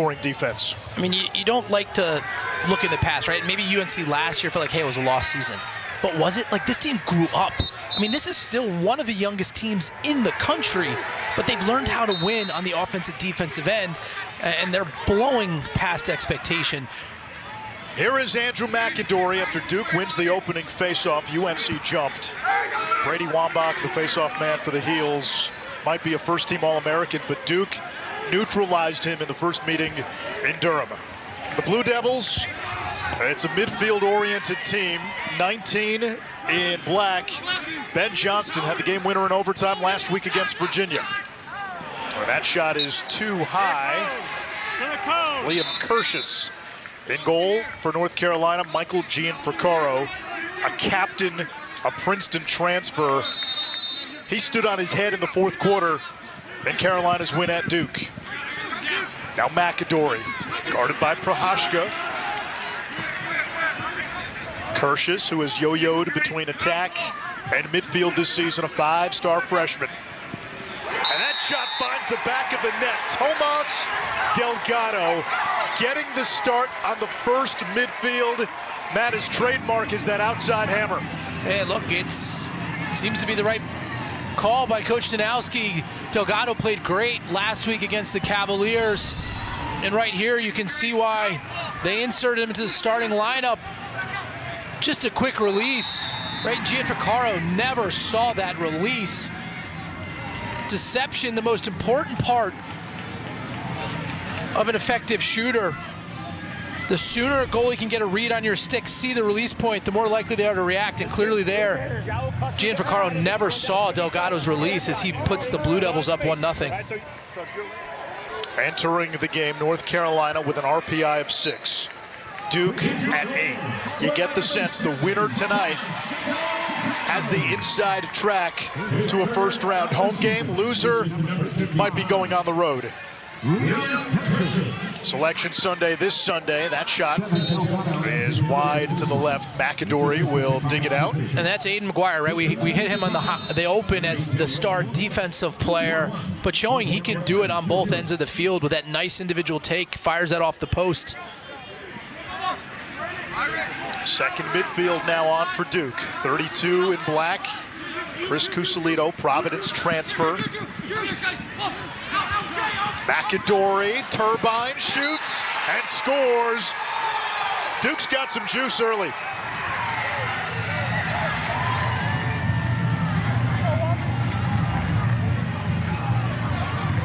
high-scoring defense. I mean, you don't like to look in the past, right? Maybe UNC last year felt like, hey, it was a lost season. But was it? Like, this team grew up. I mean, this is still one of the youngest teams in the country, but they've learned how to win on the offensive defensive end, and they're blowing past expectation. Here is Andrew McAdory after Duke wins the opening faceoff. UNC jumped. Brady Wambach, the faceoff man for the Heels, might be a first-team All-American, but Duke neutralized him in the first meeting in Durham. The Blue Devils, it's a midfield-oriented team, 19 in black. Ben Johnston had the game winner in overtime last week against Virginia. Well, that shot is too high. Liam Kirschus in goal for North Carolina. Michael Gianfrancaro, a captain, a Princeton transfer. He stood on his head in the fourth quarter in Carolina's win at Duke. Now McAdory, guarded by Prohashka. Kirschus, who has yo-yoed between attack and midfield this season, a five-star freshman. And that shot finds the back of the net. Tomas Delgado getting the start on the first midfield. Matt, his trademark is that outside hammer. Hey, look, it seems to be the right call by Coach Danowski. Delgado played great last week against the Cavaliers. And right here, you can see why they inserted him into the starting lineup. Just a quick release, right? Gianfrancaro never saw that release. Deception, the most important part of an effective shooter. The sooner a goalie can get a read on your stick, see the release point, the more likely they are to react, and clearly there, Gianfrancaro never saw Delgado's release as he puts the Blue Devils up 1-0. Entering the game, North Carolina with an RPI of 6. Duke at 8. You get the sense the winner tonight has the inside track to a first-round home game. Loser might be going on the road. Selection Sunday this Sunday. That shot is wide to the left. McAdory will dig it out. And that's Aiden McGuire, right? We hit him on the open as the star defensive player, but showing he can do it on both ends of the field with that nice individual take. Fires that off the post. Second midfield now on for Duke. 32 in black. Chris Cusalito, Providence transfer. McAdory, turbine, shoots and scores. Duke's got some juice early.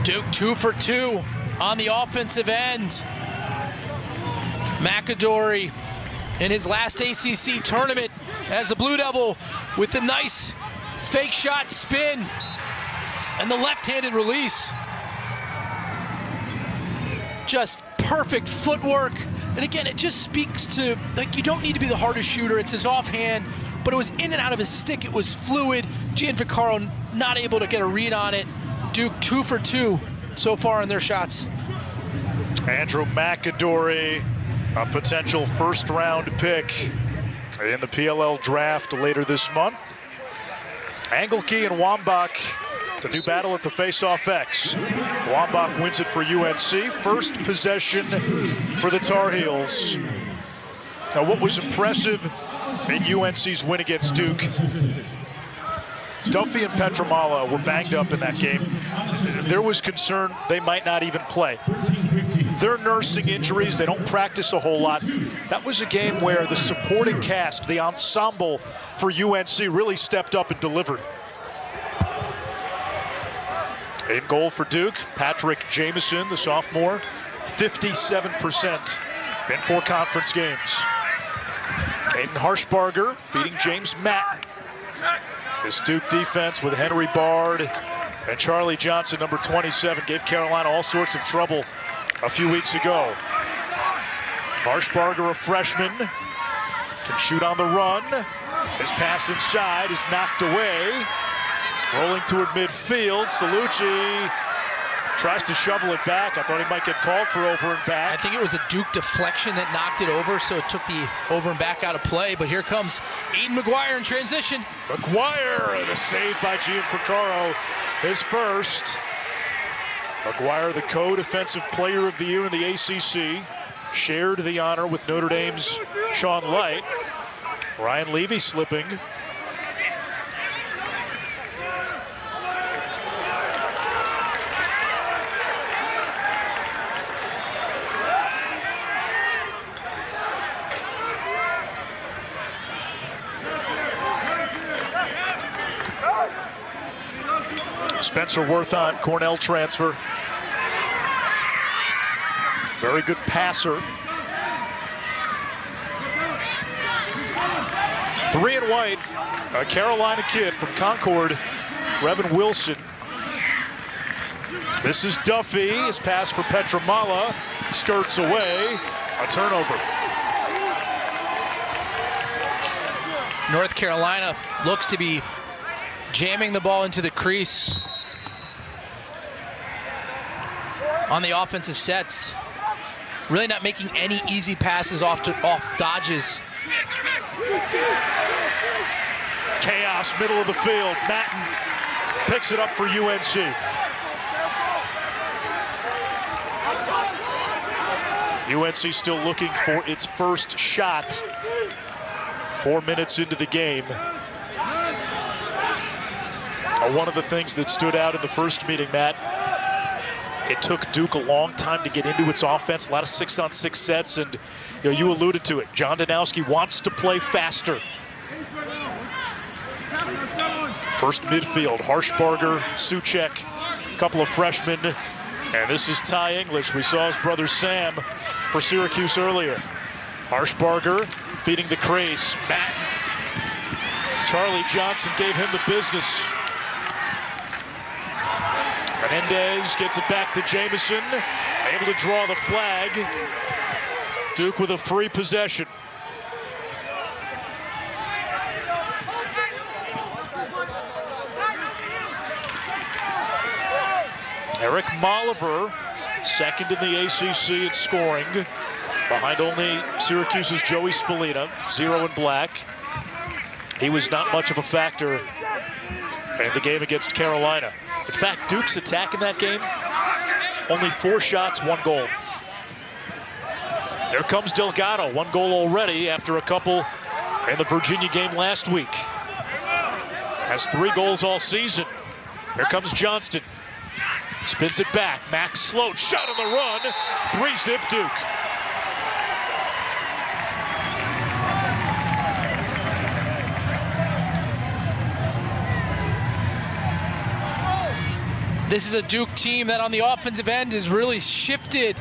Duke 2 for 2 on the offensive end. McAdory in his last ACC tournament as a Blue Devil with the nice fake shot spin and the left-handed release. Just perfect footwork. And again, it just speaks to, like, you don't need to be the hardest shooter. It's his offhand, but it was in and out of his stick. It was fluid. Gianfrancaro not able to get a read on it. Duke 2 for 2 so far in their shots. Andrew McAdory, a potential first-round pick in the PLL draft later this month. Engelke and Wambach to do battle at the face-off X. Wambach wins it for UNC. First possession for the Tar Heels. Now, what was impressive in UNC's win against Duke, Duffy and Petramala were banged up in that game. There was concern they might not even play. They're nursing injuries. They don't practice a whole lot. That was a game where the supporting cast, the ensemble for UNC really stepped up and delivered. In goal for Duke, Patrick Jamison, the sophomore, 57% in 4 conference games. Caden Harshbarger feeding James Matt. This Duke defense with Henry Bard and Charlie Johnson, number 27, gave Carolina all sorts of trouble a few weeks ago. Harshbarger, a freshman, can shoot on the run. His pass inside is knocked away. Rolling toward midfield, Salucci tries to shovel it back. I thought he might get called for over and back. I think it was a Duke deflection that knocked it over, so it took the over and back out of play. But here comes Aiden McGuire in transition. McGuire, and a save by Gianfrancaro, his first. McGuire, the co-defensive player of the year in the ACC, shared the honor with Notre Dame's Sean Light. Ryan Levy slipping. Spencer Worth on Cornell transfer. Very good passer. 3 and white, a Carolina kid from Concord, Revan Wilson. This is Duffy, his pass for Petramala, skirts away, a turnover. North Carolina looks to be jamming the ball into the crease on the offensive sets. Really not making any easy passes off dodges. Chaos, middle of the field. Matten picks it up for UNC. UNC still looking for its first shot. 4 minutes into the game. One of the things that stood out in the first meeting, Matt, it took Duke a long time to get into its offense. A lot of 6-on-6 sets, and you alluded to it. John Danowski wants to play faster. First midfield, Harshbarger, Suchek, a couple of freshmen, and this is Ty English. We saw his brother Sam for Syracuse earlier. Harshbarger feeding the crease. Matten. Charlie Johnson gave him the business. Menendez gets it back to Jamison, able to draw the flag. Duke with a free possession. Eric Molliver, second in the ACC in scoring, behind only Syracuse's Joey Spallina, 0 in black. He was not much of a factor in the game against Carolina. In fact, Duke's attack in that game, only 4 shots, 1 goal. There comes Delgado, 1 goal already after a couple in the Virginia game last week. Has 3 goals all season. Here comes Johnston. Spins it back. Max Sloat, shot on the run. 3-zip Duke. This is a Duke team that on the offensive end has really shifted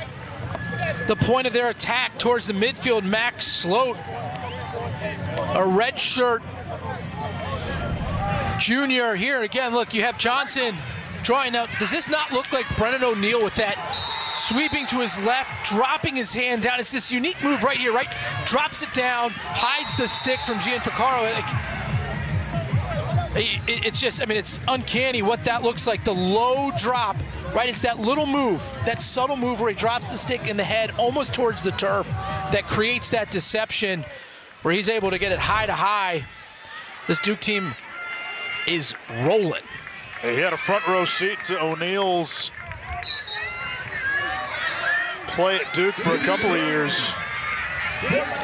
the point of their attack towards the midfield. Max Sloat, a redshirt junior here. Again, look, you have Johnson drawing out. Does this not look like Brennan O'Neill with that sweeping to his left, dropping his hand down? It's this unique move right here, right? Drops it down, hides the stick from Gianfrancaro. It's just, I mean, it's uncanny what that looks like. The low drop, right? It's that little move, that subtle move where he drops the stick in the head almost towards the turf that creates that deception where he's able to get it high to high. This Duke team is rolling. He had a front row seat to O'Neill's play at Duke for a couple of years.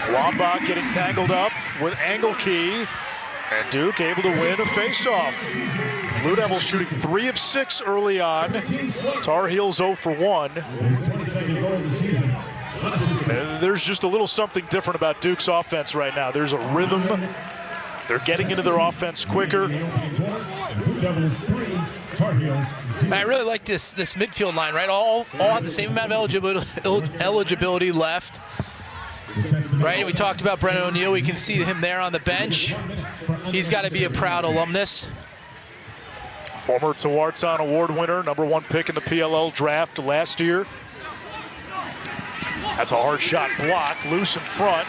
Wambach getting tangled up with Engelke. And Duke able to win a face-off. Blue Devils shooting 3 of 6 early on. Tar Heels 0 for 1. And there's just a little something different about Duke's offense right now. There's a rhythm. They're getting into their offense quicker. I really like this midfield line, right? All have the same amount of eligibility left. Right, we talked about Brennan O'Neill. We can see him there on the bench. He's got to be a proud alumnus. Former Tewaaraton Award winner, #1 pick in the PLL draft last year. That's a hard shot blocked, loose in front.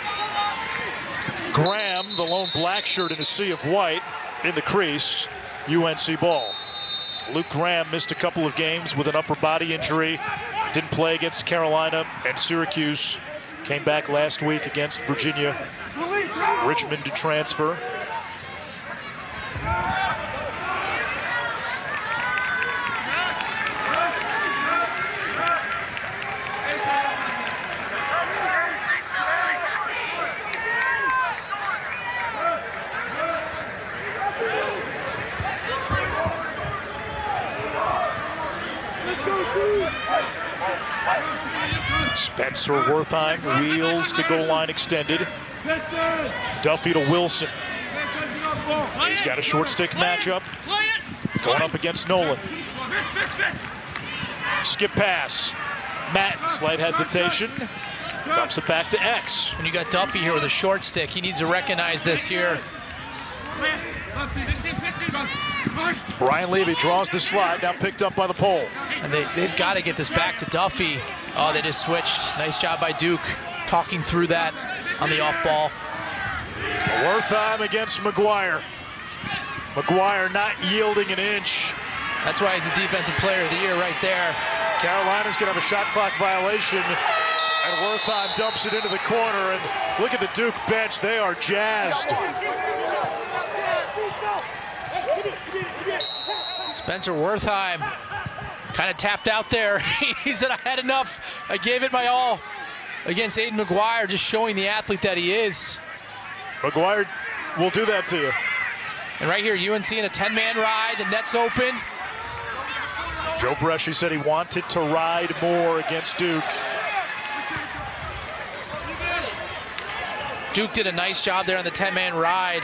Graham, the lone black shirt in a sea of white, in the crease. UNC ball. Luke Graham missed a couple of games with an upper body injury. Didn't play against Carolina and Syracuse. Came back last week against Virginia. Richmond to transfer. Spencer Wertheim wheels to goal line extended. Duffy to Wilson. He's got a short stick matchup. Going up against Nolan. Skip pass. Matt, slight hesitation. Dumps it back to X. When you got Duffy here with a short stick, he needs to recognize this here. Brian Levy draws the slide, now picked up by the pole. And they've got to get this back to Duffy. Oh, they just switched. Nice job by Duke, talking through that on the off ball. Wertheim against McGuire. McGuire not yielding an inch. That's why he's the defensive player of the year right there. Carolina's gonna have a shot clock violation, and Wertheim dumps it into the corner, and look at the Duke bench, they are jazzed. Spencer Wertheim kind of tapped out there. He said, I had enough. I gave it my all against Aiden McGuire, just showing the athlete that he is. McGuire will do that to you. And right here, UNC in a 10-man ride, the net's open. Joe Bresci said he wanted to ride more against Duke. Duke did a nice job there on the 10-man ride.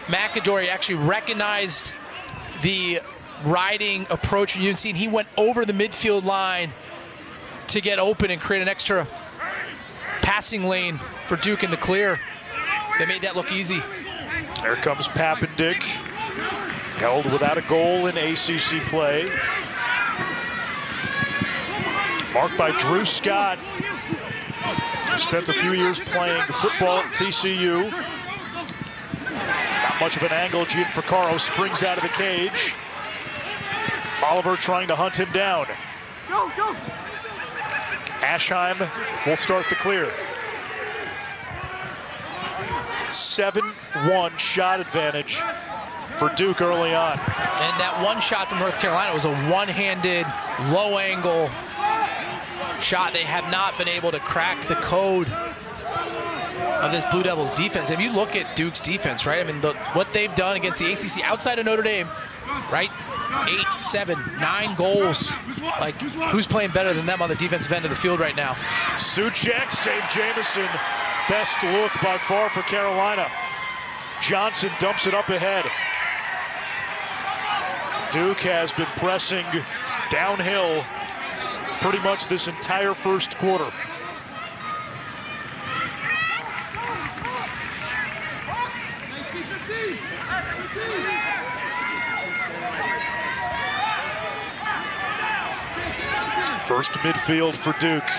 McAdory actually recognized the riding approach from UNC, and he went over the midfield line to get open and create an extra passing lane for Duke in the clear. They made that look easy. There comes Papendick, held without a goal in ACC play. Marked by Drew Scott, who spent a few years playing football at TCU. Not much of an angle. Gianfrancaro springs out of the cage. Oliver trying to hunt him down. Ashheim will start the clear. 7-1 shot advantage for Duke early on. And that one shot from North Carolina was a one-handed, low-angle shot. They have not been able to crack the code of this Blue Devils defense. If you look at Duke's defense, right? I mean, what they've done against the ACC outside of Notre Dame, right? 8, 7, 9 goals. Like, who's playing better than them on the defensive end of the field right now? Suchek saved Jamison. Best look by far for Carolina. Johnson dumps it up ahead. Duke has been pressing downhill pretty much this entire first quarter. First midfield for Duke.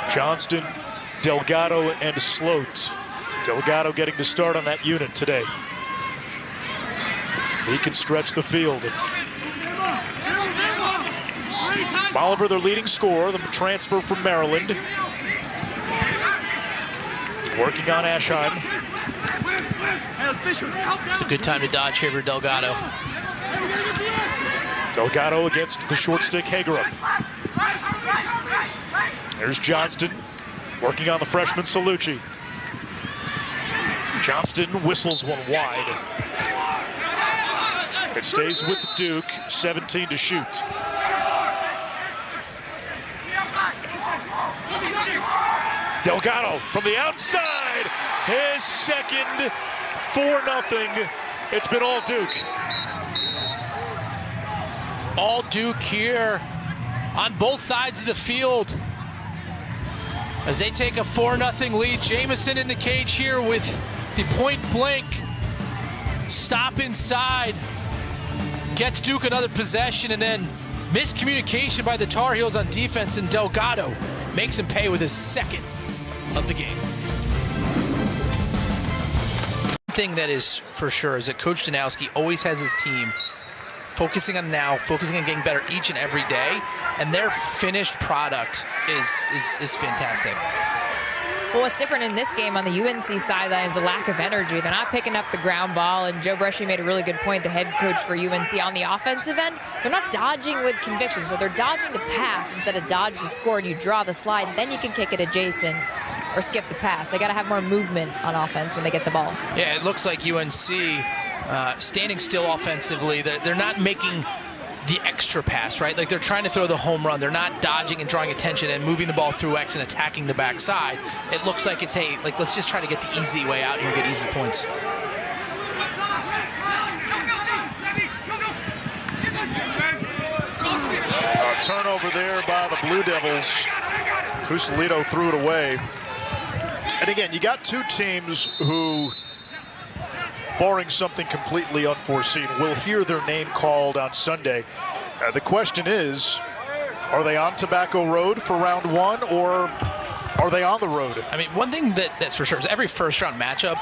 Johnston, Delgado, and Sloat. Delgado getting the start on that unit today. He can stretch the field. Oliver, their leading scorer, the transfer from Maryland. Working on Ashheim. It's a good time to dodge here for Delgado. Delgado against the short stick Hagerup. There's Johnston working on the freshman Salucci. Johnston whistles one wide. It stays with Duke, 17 to shoot. Delgado from the outside, his second, 4-0. It's been all Duke. All Duke here on both sides of the field as they take a 4-0 lead. Jamison in the cage here with the point blank stop inside. Gets Duke another possession, and then miscommunication by the Tar Heels on defense, and Delgado makes him pay with his second of the game. One thing that is for sure is that Coach Danowski always has his team focusing on now, focusing on getting better each and every day, and their finished product is fantastic. Well, what's different in this game on the UNC sideline is the lack of energy. They're not picking up the ground ball, and Joe Bresci made a really good point, the head coach for UNC, on the offensive end. They're not dodging with conviction, so they're dodging to pass instead of dodge to score, and you draw the slide, then you can kick it adjacent or skip the pass. They got to have more movement on offense when they get the ball. Yeah, it looks like UNC standing still offensively. They're not making the extra pass, right? Like they're trying to throw the home run. They're not dodging and drawing attention and moving the ball through X and attacking the backside. It looks like it's, hey, like let's just try to get the easy way out here and get easy points. A turnover there by the Blue Devils. Cusalito threw it away. And again, you got two teams who, barring something completely unforeseen, will hear their name called on Sunday. The question is, are they on Tobacco Road for round one, or are they on the road? I mean, one thing that's for sure is every first-round matchup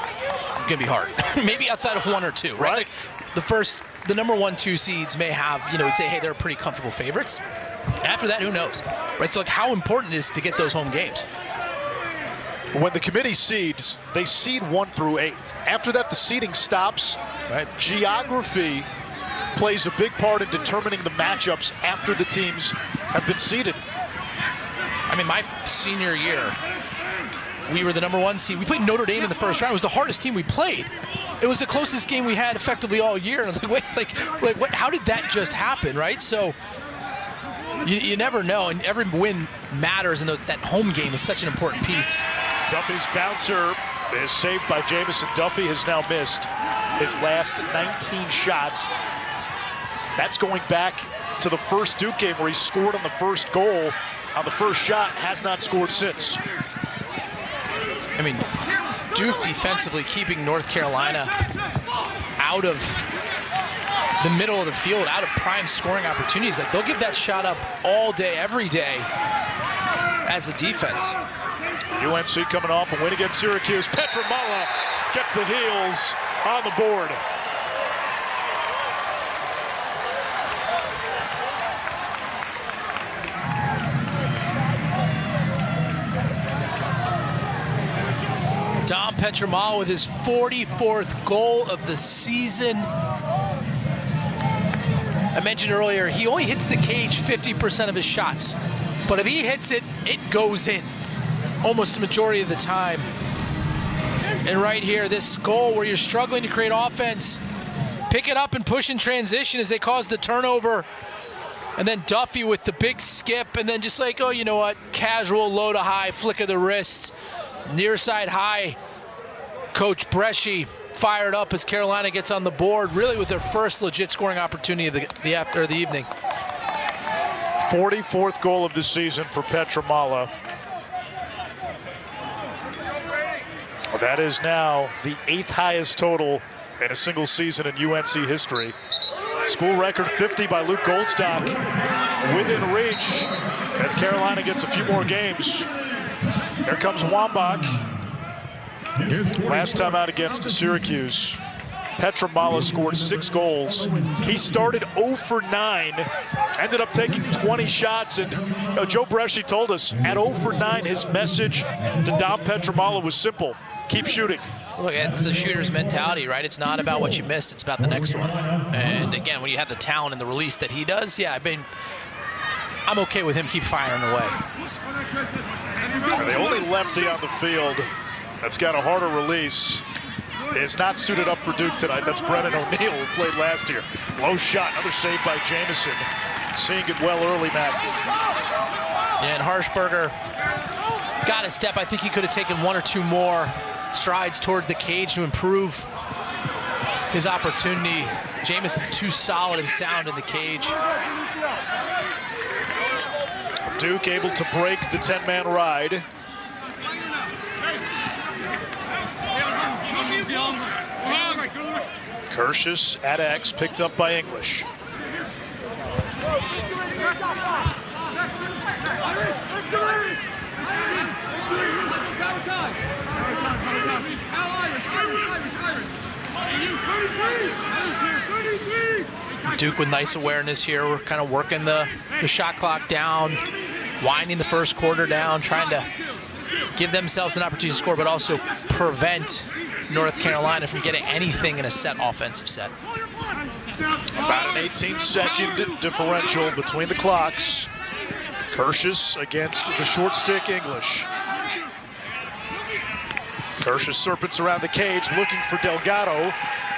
is going to be hard. Maybe outside of one or two, right? Like the number 1, 2 seeds may have, would say, hey, they're pretty comfortable favorites. After that, who knows, right? So, like, how important it is to get those home games? When the committee seeds, they seed 1 through 8. After that, the seeding stops. Right. Geography plays a big part in determining the matchups after the teams have been seeded. I mean, my senior year, we were the number 1 seed. We played Notre Dame in the first round. It was the hardest team we played. It was the closest game we had effectively all year. And I was like, wait, what? How did that just happen, right? So you never know, and every win matters, and that home game is such an important piece. Duffy's bouncer is saved by Jamison. Duffy has now missed his last 19 shots. That's going back to the first Duke game where he scored on the first goal. On the first shot, has not scored since. I mean, Duke defensively keeping North Carolina out of the middle of the field, out of prime scoring opportunities. Like, they'll give that shot up all day, every day as a defense. UNC coming off a win against Syracuse. Petramala gets the heels on the board. Dom Petramala with his 44th goal of the season. I mentioned earlier, he only hits the cage 50% of his shots. But if he hits it, it goes in almost the majority of the time. And right here, this goal where you're struggling to create offense, pick it up and push in transition as they cause the turnover. And then Duffy with the big skip, and then just like, oh, you know what, casual low to high, flick of the wrist. Near side high, Coach Bresci fired up as Carolina gets on the board, really with their first legit scoring opportunity of the evening. 44th goal of the season for Petramala. That is now the 8th highest total in a single season in UNC history. School record 50 by Luke Goldstock within reach. If Carolina gets a few more games. Here comes Wambach. Last time out against Syracuse, Petramala scored 6 goals. He started 0 for 9, ended up taking 20 shots, and Joe Bresci told us at 0 for 9, his message to Dom Petramala was simple: keep shooting. Look, it's the shooter's mentality, right? It's not about what you missed, it's about the next one. And again, when you have the talent and the release that he does, yeah, I mean, I'm okay with him keep firing away. The only lefty on the field that's got a harder release is not suited up for Duke tonight. That's Brennan O'Neill, who played last year. Low shot, another save by Jamison. Seeing it well early, Matt. Yeah, and Harshberger got a step. I think he could have taken 1 or 2 more strides toward the cage to improve his opportunity. Jamison's too solid and sound in the cage. Duke able to break the 10-man ride. Kirschus at X, picked up by English. Duke with nice awareness here. We're kind of working the shot clock down, winding the first quarter down, trying to give themselves an opportunity to score, but also prevent North Carolina from getting anything in a set offensive set. About an 18-second differential between the clocks. Kirschus against the short stick English. Kirschus serpents around the cage looking for Delgado.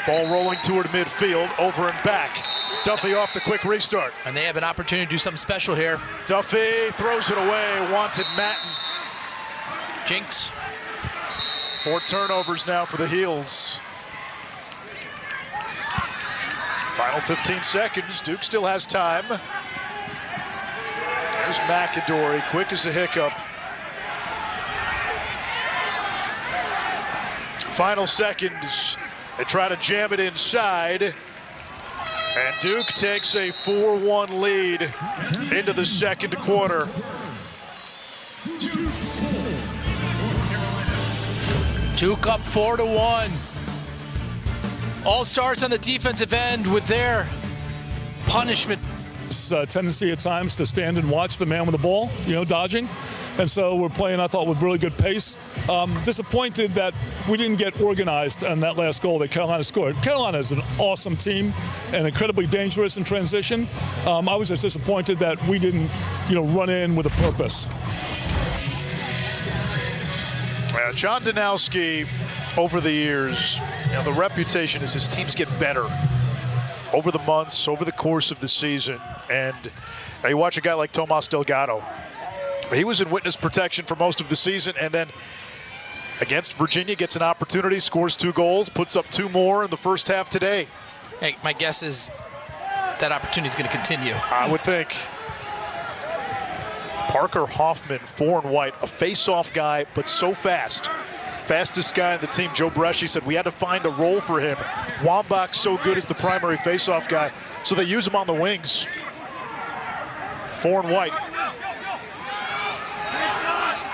Ball rolling toward midfield, over and back. Duffy off the quick restart. And they have an opportunity to do something special here. Duffy throws it away, wanted Matten. Jinx. 4 turnovers now for the Heels. Final 15 seconds, Duke still has time. There's McAdory, quick as a hiccup. Final seconds, they try to jam it inside. And Duke takes a 4-1 lead into the second quarter. Duke up 4-1. All starts on the defensive end with their punishment. Tendency at times to stand and watch the man with the ball, dodging. And so we're playing, I thought, with really good pace. Disappointed that we didn't get organized on that last goal that Carolina scored. Carolina is an awesome team and incredibly dangerous in transition. I was just disappointed that we didn't, run in with a purpose. John Danowski, over the years, the reputation is his teams get better over the months, over the course of the season. And you watch a guy like Tomas Delgado. He was in witness protection for most of the season, and then against Virginia gets an opportunity, scores 2 goals, puts up 2 more in the first half today. Hey, my guess is that opportunity is going to continue. I would think. Parker Hoffman, 4 and white, a face-off guy, but so fast. Fastest guy in the team. Joe Bresci said we had to find a role for him. Wambach's so good as the primary face-off guy, so they use him on the wings. 4 and white.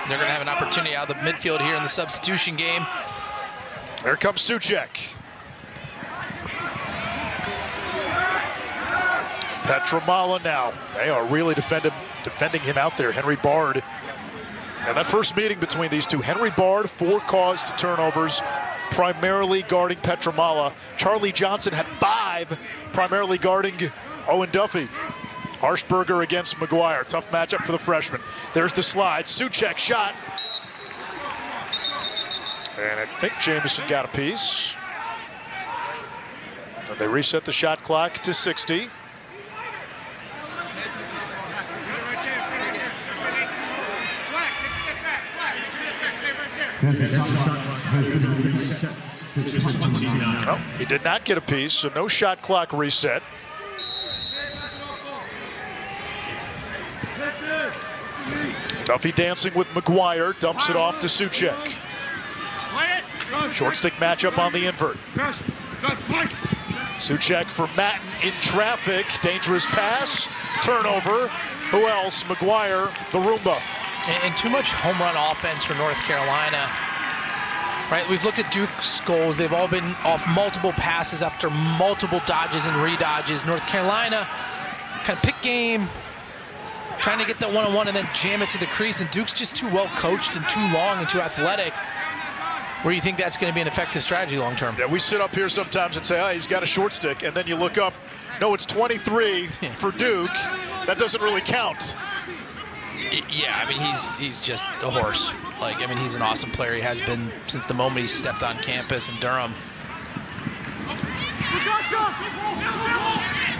They're going to have an opportunity out of the midfield here in the substitution game. There comes Suchek. Petramala now. They are really defending him out there. Henry Bard. And that first meeting between these two, Henry Bard, 4 caused turnovers, primarily guarding Petramala. Charlie Johnson had 5, primarily guarding Owen Duffy. Harshberger against McGuire. Tough matchup for the freshman. There's the slide. Suchek shot. And I think Jamison got a piece. And they reset the shot clock to 60. Oh, he did not get a piece, so no shot clock reset. Duffy dancing with McGuire, dumps it off to Suchek. Short stick matchup on the invert. Suchek for Matten in traffic, dangerous pass, turnover. Who else? McGuire, the Roomba. And too much home run offense for North Carolina. Right, we've looked at Duke's goals. They've all been off multiple passes after multiple dodges and redodges. North Carolina kind of pick game, trying to get that one-on-one and then jam it to the crease. And Duke's just too well coached and too long and too athletic. Where do you think that's going to be an effective strategy long term? Yeah, we sit up here sometimes and say, oh, he's got a short stick. And then you look up, no, it's 23 for Duke. That doesn't really count. Yeah, I mean, he's just a horse. He's an awesome player. He has been since the moment he stepped on campus in Durham.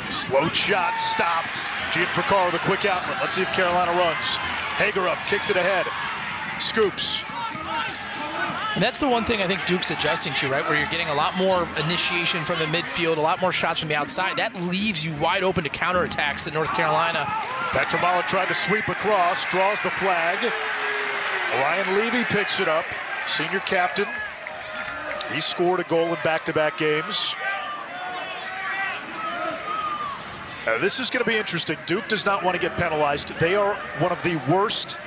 Slow shot stopped. Gianfrancaro, the quick outlet. Let's see if Carolina runs. Hager up, kicks it ahead. Scoops. And that's the one thing I think Duke's adjusting to, right? Where you're getting a lot more initiation from the midfield, a lot more shots from the outside. That leaves you wide open to counterattacks than North Carolina. Petramala tried to sweep across, draws the flag. Ryan Levy picks it up, senior captain. He scored a goal in back-to-back games. This is going to be interesting. Duke does not want to get penalized. They are one of the worst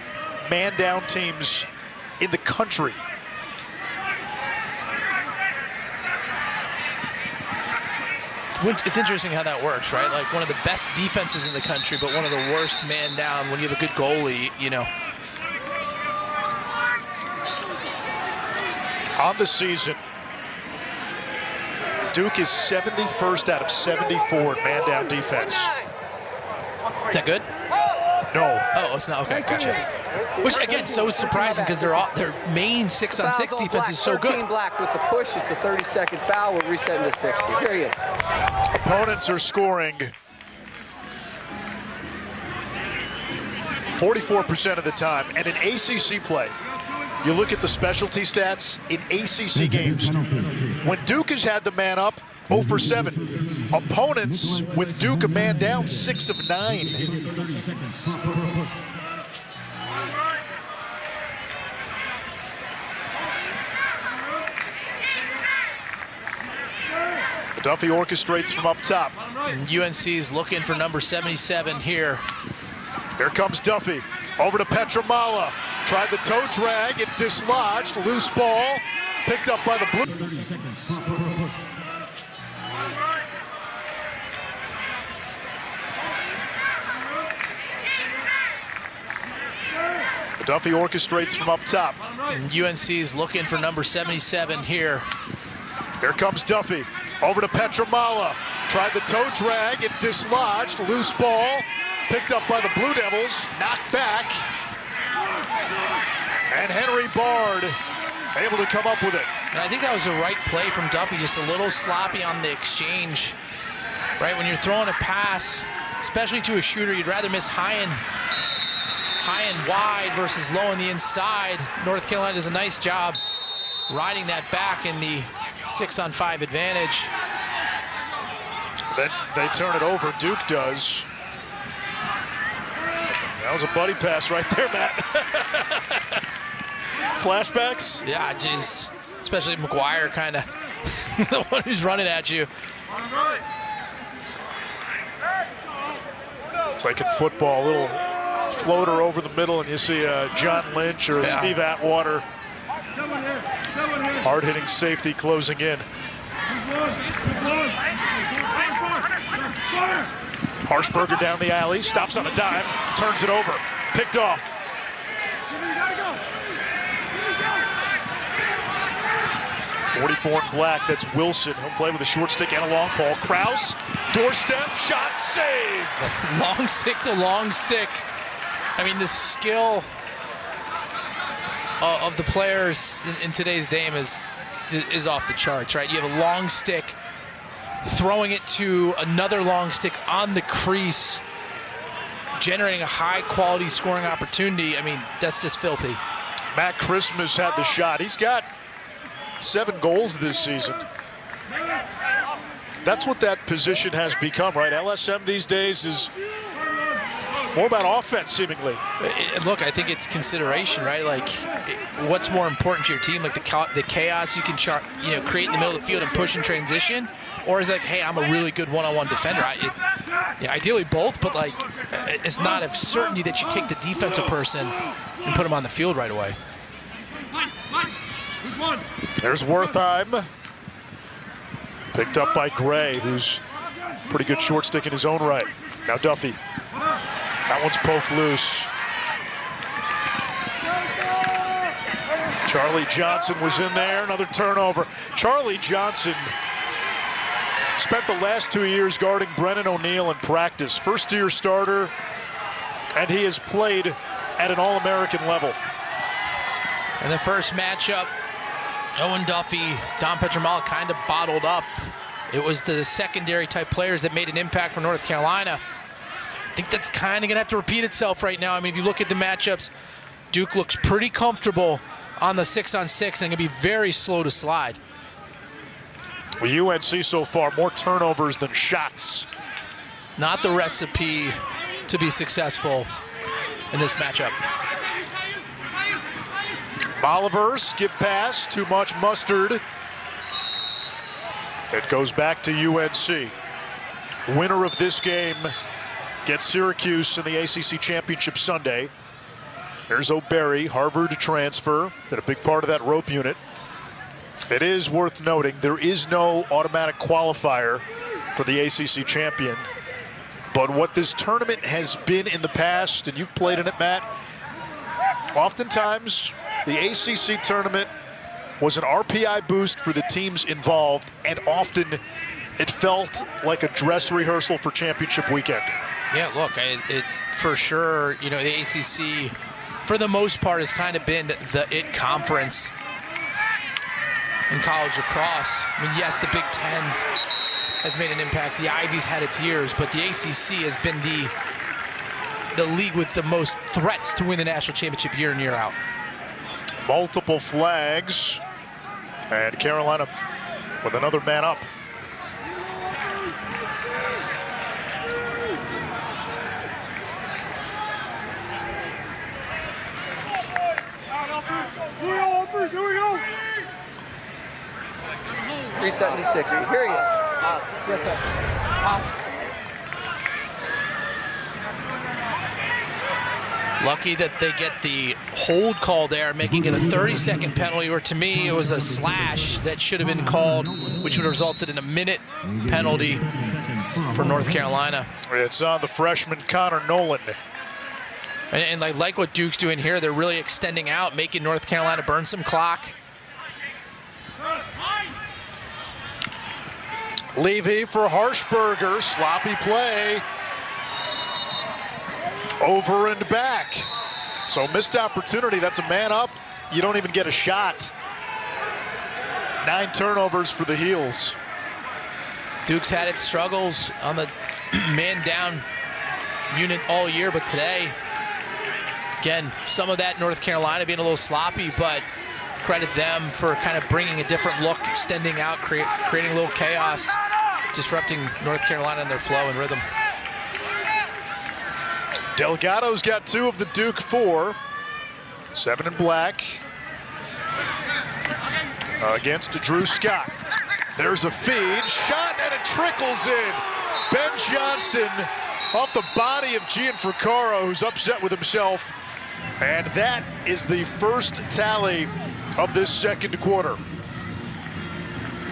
man-down teams in the country. It's interesting how that works, right? Like one of the best defenses in the country, but one of the worst man down when you have a good goalie, On the season, Duke is 71st out of 74 in man down defense. Is that good? No, Oh, it's not. Okay, gotcha. Which, again, so surprising because their main 6-on-6 defense is so good. Black with the push. It's a 30-second foul. We're resetting to 60. Here he is. Opponents are scoring 44% of the time. And in ACC play, you look at the specialty stats in ACC games. When Duke has had the man up, 0 for 7. Opponents with Duke a man down, 6 of 9. Duffy orchestrates from up top. UNC is looking for number 77 here. Here comes Duffy. Over to Petramala. Tried the toe drag. It's dislodged. Loose ball. Picked up by the blue. Duffy orchestrates from up top. UNC is looking for number 77 here. Here comes Duffy. Over to Petramala. Tried the toe drag. It's dislodged. Loose ball. Picked up by the Blue Devils. Knocked back. And Henry Bard able to come up with it. And I think that was the right play from Duffy. Just a little sloppy on the exchange. Right, when you're throwing a pass, especially to a shooter, you'd rather miss high and wide versus low on the inside. North Carolina does a nice job riding that back in the 6-on-5 advantage. They turn it over. Duke does. That was a buddy pass right there, Matt. Flashbacks? Yeah, geez. Especially McGuire, kind of the one who's running at you. It's like in football, a little floater over the middle, and you see John Lynch or Steve Atwater. Hard-hitting safety closing in. Harshberger down the alley, stops on a dime, turns it over, picked off. .44 in black, that's Wilson. He'll play with a short stick and a long ball. Krause, doorstep, shot, save. Long stick to long stick. I mean, the skill of the players in today's game is off the charts, right? You have a long stick, throwing it to another long stick on the crease, generating a high-quality scoring opportunity. I mean, that's just filthy. Matt Christmas had the shot. He's got 7 goals this season. That's what that position has become, right? LSM these days is more about offense, seemingly. Look, I think it's consideration, right? Like, what's more important to your team? Like the chaos you can create in the middle of the field and push and transition? Or is it like, hey, I'm a really good one-on-one defender? Ideally both, but like, it's not a certainty that you take the defensive person and put him on the field right away. There's Wertheim. Picked up by Gray, who's pretty good short stick in his own right. Now Duffy. That one's poked loose. Charlie Johnson was in there, another turnover. Charlie Johnson spent the last 2 years guarding Brennan O'Neill in practice. First-year starter, and he has played at an All-American level. In the first matchup, Owen Duffy, Don Petramala kind of bottled up. It was the secondary type players that made an impact for North Carolina. I think that's kind of going to have to repeat itself right now. I mean, if you look at the matchups, Duke looks pretty comfortable on the 6-on-6 and going to be very slow to slide. Well, UNC so far, more turnovers than shots. Not the recipe to be successful in this matchup. Oliver, skip pass, too much mustard. It goes back to UNC. Winner of this game gets Syracuse in the ACC Championship Sunday. There's O'Berry, Harvard transfer, been a big part of that rope unit. It is worth noting there is no automatic qualifier for the ACC champion. But what this tournament has been in the past, and you've played in it, Matt, oftentimes the ACC tournament was an RPI boost for the teams involved, and often it felt like a dress rehearsal for championship weekend. Yeah, look, it for sure, you know, the ACC, for the most part, has kind of been the it conference in college lacrosse. I mean, yes, the Big Ten has made an impact. The Ivy's had its years, but the ACC has been the league with the most threats to win the national championship year in, year out. Multiple flags, and Carolina with another man up. Here we go. Resetting to 60. Here you go. Yes, sir. Lucky that they get the hold call there, making it a 30-second penalty, or to me, it was a slash that should have been called, which would have resulted in a minute penalty for North Carolina. It's on the freshman Connor Nolan. And I like what Duke's doing here. They're really extending out, making North Carolina burn some clock. Levy for Harshberger, sloppy play. Over and back. So missed opportunity, that's a man up. You don't even get a shot. 9 turnovers for the Heels. Duke's had its struggles on the man down unit all year, but today, again, some of that North Carolina being a little sloppy, but credit them for kind of bringing a different look, extending out, creating a little chaos, disrupting North Carolina in their flow and rhythm. Delgado's got 2 of the Duke 4. 7 in black. Against Drew Scott. There's a feed, shot, and it trickles in. Ben Johnston off the body of Gianfrancaro, who's upset with himself. And that is the first tally of this second quarter.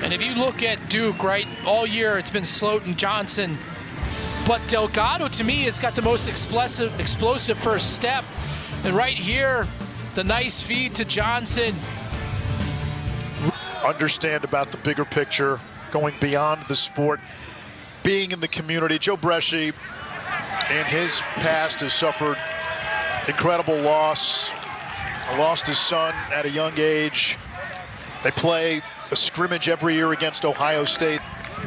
And if you look at Duke, right, all year it's been Sloat and Johnson. But Delgado, to me, has got the most explosive first step. And right here, the nice feed to Johnson. Understand about the bigger picture, going beyond the sport, being in the community. Joe Bresci, in his past, has suffered incredible loss. Lost his son at a young age. They play a scrimmage every year against Ohio State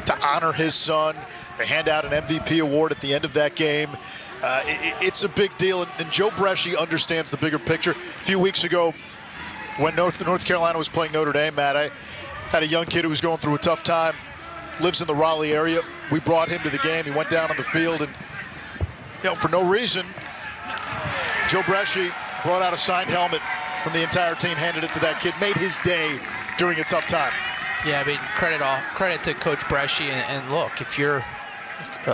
to honor his son. They hand out an MVP award at the end of that game. It's a big deal, and Joe Bresci understands the bigger picture. A few weeks ago, when North Carolina was playing Notre Dame, Matt, I had a young kid who was going through a tough time, lives in the Raleigh area. We brought him to the game. He went down on the field, and for no reason, Joe Bresci brought out a signed helmet from the entire team, handed it to that kid, made his day during a tough time. Yeah, I mean, credit to Coach Bresci, and look, if you're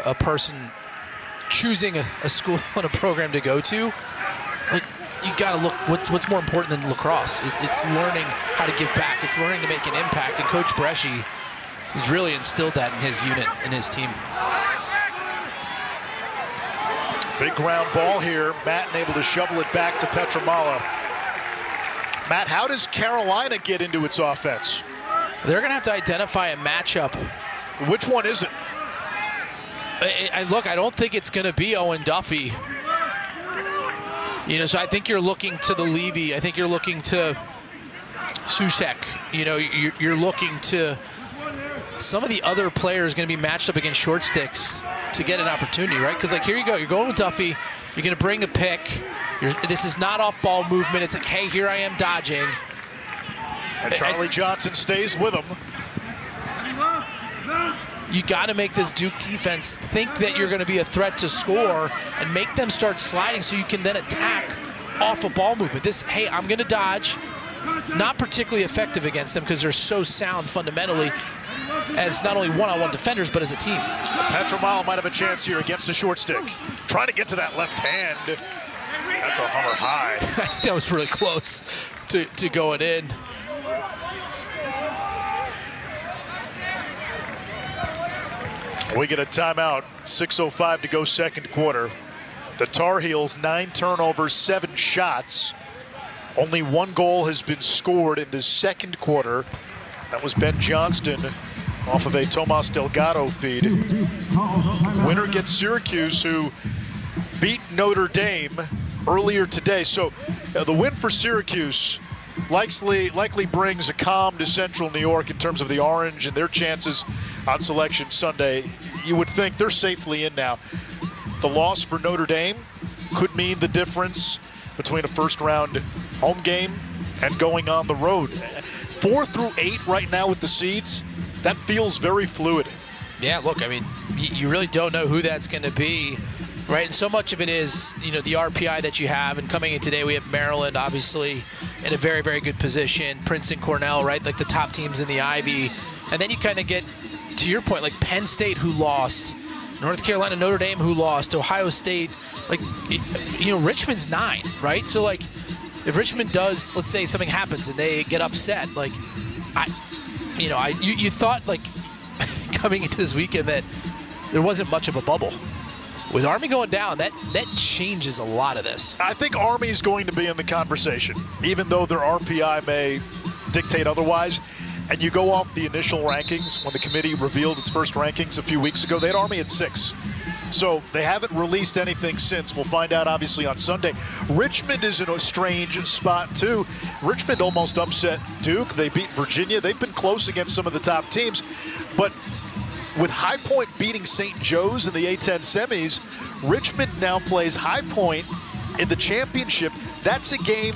a person choosing a school and a program to go to, like, you got to look what's more important than lacrosse. It's learning how to give back. It's learning to make an impact, and Coach Bresci has really instilled that in his unit and his team. Big ground ball here. Matt able to shovel it back to Petramala. Matt, how does Carolina get into its offense? They're going to have to identify a matchup. Which one is it? Look, I don't think it's going to be Owen Duffy. So I think you're looking to the Levy. I think you're looking to Susek. You're looking to some of the other players going to be matched up against short sticks to get an opportunity, right? Because, like, here you go. You're going with Duffy. You're going to bring a pick. This is not off-ball movement. It's like, hey, here I am dodging. And Charlie Johnson stays with him. You got to make this Duke defense think that you're going to be a threat to score and make them start sliding so you can then attack off a ball movement. Hey, I'm going to dodge. Not particularly effective against them because they're so sound fundamentally as not only one-on-one defenders, but as a team. Petramala might have a chance here against a short stick. Trying to get to that left hand. That's a Hummer high. I think that was really close to going in. We get a timeout, 6:05 to go second quarter. The Tar Heels, 9 turnovers, 7 shots. Only 1 goal has been scored in the second quarter. That was Ben Johnston off of a Tomas Delgado feed. Winner gets Syracuse, who beat Notre Dame earlier today. So the win for Syracuse likely brings a calm to Central New York in terms of the Orange and their chances on Selection Sunday. You would think they're safely in now. The loss for Notre Dame could mean the difference between a first-round home game and going on the road. 4 through 8 right now with the seeds, that feels very fluid. Yeah, look, I mean, you really don't know who that's going to be, right? And so much of it is, the RPI that you have. And coming in today, we have Maryland, obviously, in a very, very good position. Princeton, Cornell, right? Like the top teams in the Ivy. And then you kind of get, to your point, like Penn State, who lost, North Carolina, Notre Dame, who lost, Ohio State, Richmond's 9, right? So, like, if Richmond does, let's say something happens and they get upset, like, you thought, like, coming into this weekend that there wasn't much of a bubble. With Army going down, that changes a lot of this. I think Army's going to be in the conversation, even though their RPI may dictate otherwise. And you go off the initial rankings, when the committee revealed its first rankings a few weeks ago, they had Army at 6. So they haven't released anything since. We'll find out, obviously, on Sunday. Richmond is in a strange spot, too. Richmond almost upset Duke. They beat Virginia. They've been close against some of the top teams. But with High Point beating St. Joe's in the A-10 semis, Richmond now plays High Point in the championship. That's a game,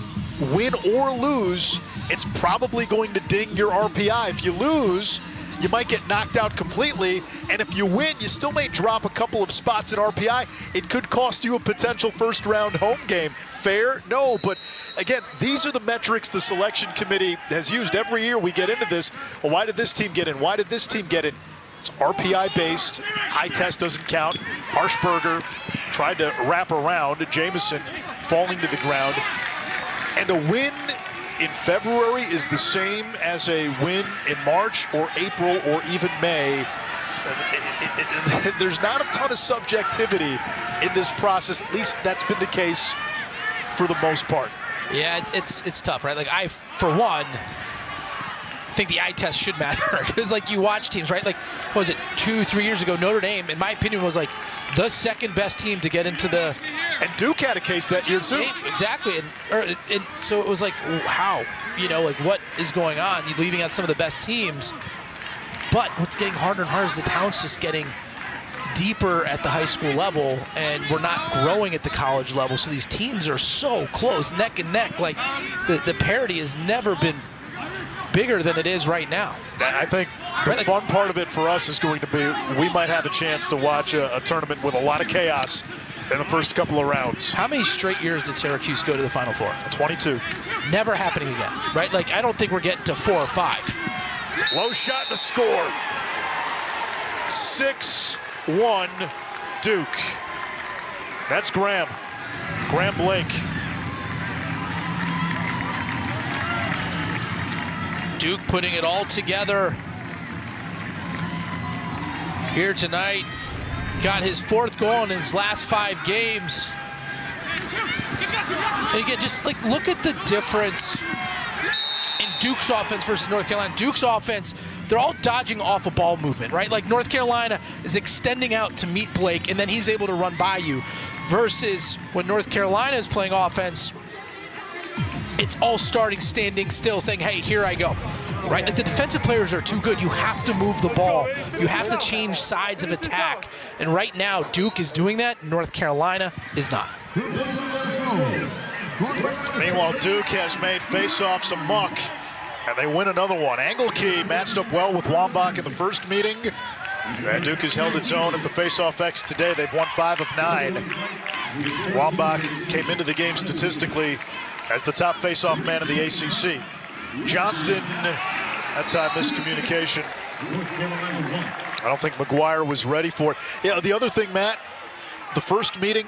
win or lose, it's probably going to ding your RPI. If you lose, you might get knocked out completely, and if you win, you still may drop a couple of spots in RPI. It could cost you a potential first-round home game. Fair? No, but again, these are the metrics the selection committee has used every year we get into this. Well, why did this team get in? Why did this team get in? It's RPI-based. High test doesn't count. Harshberger tried to wrap around. Jameson falling to the ground. And a win in February is the same as a win in March or April or even May. There's not a ton of subjectivity in this process. At least that's been the case for the most part. Yeah, it's tough, right? Like, I, for one, think the eye test should matter, because, like, you watch teams, right? Like, what was it, 2-3 years ago, Notre Dame, in my opinion, was like the second best team to get into the. And Duke had a case that year too. Exactly, and so it was like, how, like, what is going on? You're leaving out some of the best teams, but what's getting harder and harder is the talent's just getting deeper at the high school level, and we're not growing at the college level. So these teams are so close, neck and neck. Like, the parity has never been bigger than it is right now. I think the fun part of it for us is going to be we might have a chance to watch a tournament with a lot of chaos in the first couple of rounds. How many straight years did Syracuse go to the Final Four? 22. Never happening again, right? Like, I don't think we're getting to 4 or 5. Low shot to score. 6-1 Duke. That's Graham Blake. Duke putting it all together here tonight. Got his 4th goal in his last 5 games. And again, just like, look at the difference in Duke's offense versus North Carolina. Duke's offense, they're all dodging off a ball movement, right? Like, North Carolina is extending out to meet Blake, and then he's able to run by you. Versus when North Carolina is playing offense, it's all standing still, saying, hey, here I go. Right? Like, the defensive players are too good. You have to move the ball. You have to change sides of attack. And right now, Duke is doing that. North Carolina is not. Meanwhile, Duke has made face-offs a muck, and they win another one. Engelke matched up well with Wambach in the first meeting. And Duke has held its own at the face-off X today. They've won 5 of 9. Wambach came into the game statistically as the top face-off man in the ACC. Johnston, that time miscommunication. I don't think McGuire was ready for it. Yeah, the other thing, Matt, the first meeting,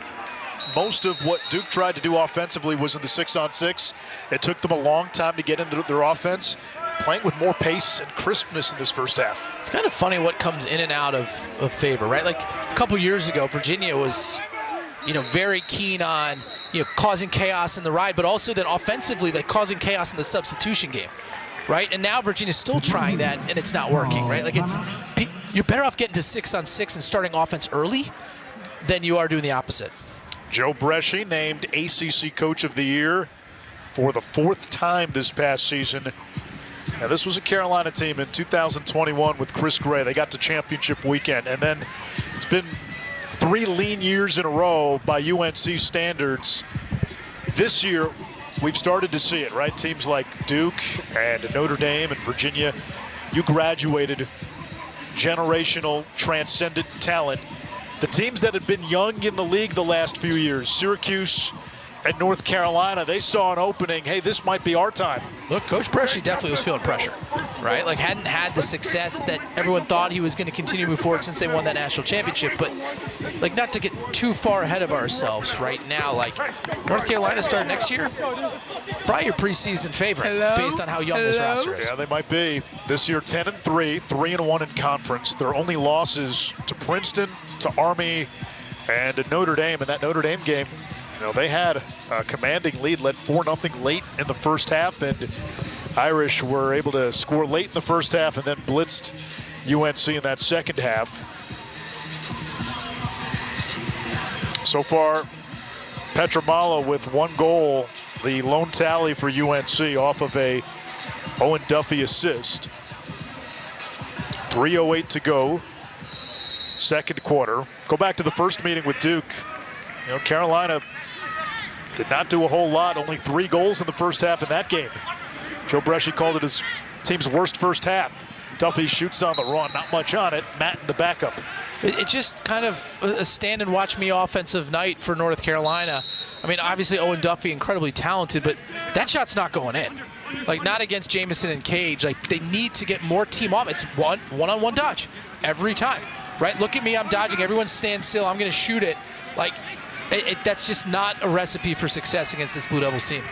most of what Duke tried to do offensively was in the 6-on-6. It took them a long time to get into their offense, playing with more pace and crispness in this first half. It's kind of funny what comes in and out of favor, right? Like, a couple years ago, Virginia was, very keen on, causing chaos in the ride, but also then offensively, like, causing chaos in the substitution game. right? And now Virginia's still trying that, and it's not working, right? Like you're better off getting to 6-on-6 and starting offense early than you are doing the opposite. Joe Bresci named ACC Coach of the Year for the 4th time this past season. Now, this was a Carolina team in 2021 with Chris Gray. They got to championship weekend, and then it's been 3 lean years in a row by UNC standards. This year, we've started to see it, right? Teams like Duke and Notre Dame and Virginia, you graduated generational, transcendent talent. The teams that have been young in the league the last few years, Syracuse and North Carolina, they saw an opening. Hey, this might be our time. Look, Coach Bresci definitely was feeling pressure, right? Like, hadn't had the success that everyone thought he was going to continue to move forward since they won that national championship. But, like, not to get too far ahead of ourselves right now. Like, North Carolina starting next year, probably your preseason favorite based on how young this roster is. Yeah, they might be. This year, 10-3, 3-1 in conference. Their only losses to Princeton, to Army, and to Notre Dame. In that Notre Dame game, you know, they had a commanding lead, led 4-0 late in the first half, and Irish were able to score late in the first half and then blitzed UNC in that second half. So far, Petramalo with 1 goal, the lone tally for UNC off of a Owen Duffy assist. 3:08 to go, second quarter. Go back to the first meeting with Duke. You know, Carolina did not do a whole lot, only 3 goals in the first half in that game. Joe Bresci called it his team's worst first half. Duffy shoots on the run, not much on it. Matt in the backup. It's just kind of a stand and watch me offensive night for North Carolina. I mean, obviously Owen Duffy, incredibly talented, but that shot's not going in. Like, not against Jamison and Cage. Like, they need to get more team off. It's one-on-one dodge every time, right? Look at me, I'm dodging. Everyone stand still. I'm going to shoot it. Like, that's just not a recipe for success against this Blue Devils team.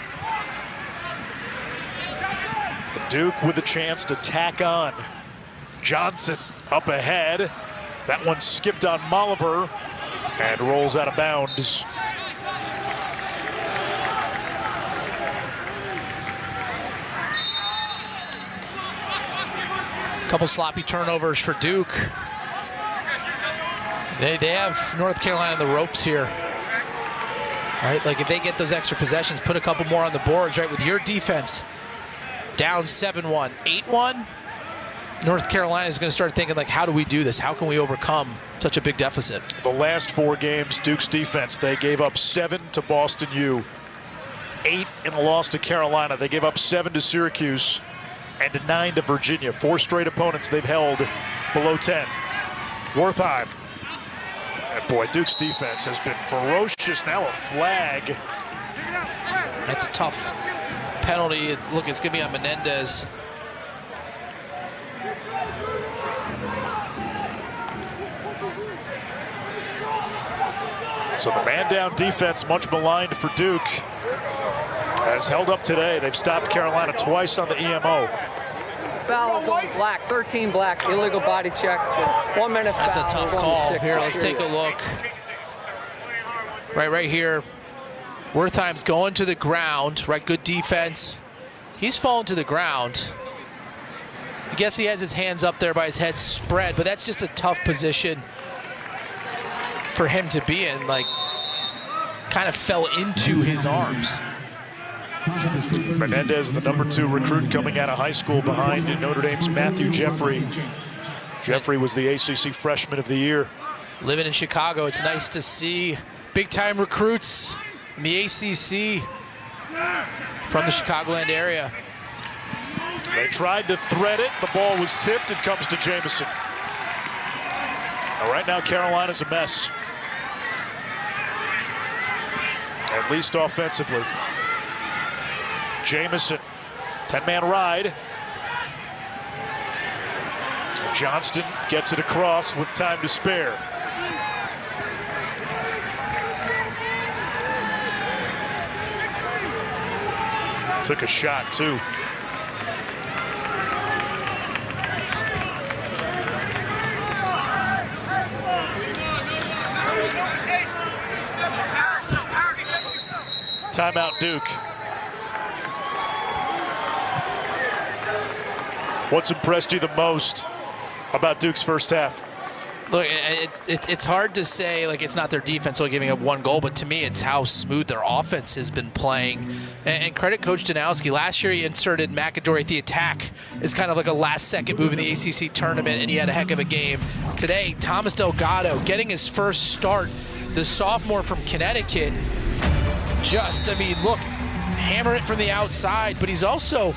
Duke with a chance to tack on. Johnson up ahead. That one skipped on Molliver and rolls out of bounds. Couple sloppy turnovers for Duke. They have North Carolina on the ropes here. Right, like if they get those extra possessions, put a couple more on the boards, right, with your defense down 7-1, 8-1, North Carolina is going to start thinking, like, how do we do this? How can we overcome such a big deficit? The last 4 games, Duke's defense, they gave up 7 to Boston U, 8 in a loss to Carolina. They gave up 7 to Syracuse and 9 to Virginia. 4 straight opponents they've held below 10. Wertheim. And boy, Duke's defense has been ferocious. Now a flag. That's a tough penalty. Look, it's going to be on Menendez. So the man-down defense, much maligned for Duke, has held up today. They've stopped Carolina twice on the EMO. Fouls on Black, 13 Black, illegal body check. 1 minute foul. That's a tough call. Here, let's take a look. Right here. Wertheim's going to the ground, right? Good defense. He's fallen to the ground. I guess he has his hands up there by his head spread, but that's just a tough position for him to be in. Like, kind of fell into his arms. Menendez, the number 2 recruit coming out of high school behind Notre Dame's Matthew Jeffrey. Jeffrey was the ACC Freshman of the Year. Living in Chicago, it's nice to see big-time recruits in the ACC from the Chicagoland area. They tried to thread it. The ball was tipped. It comes to Jamison. Now, right now, Carolina's a mess. At least offensively. Jamison, 10-man ride. Johnston gets it across with time to spare. Took a shot, too. Timeout, Duke. What's impressed you the most about Duke's first half? Look, it's hard to say, like, it's not their defense only giving up one goal, but to me it's how smooth their offense has been playing. And credit Coach Danowski. Last year he inserted McAdory at the attack as kind of like a last-second move in the ACC tournament, and he had a heck of a game. Today, Thomas Delgado getting his first start, the sophomore from Connecticut. Just, I mean, look, hammer it from the outside, but he's also,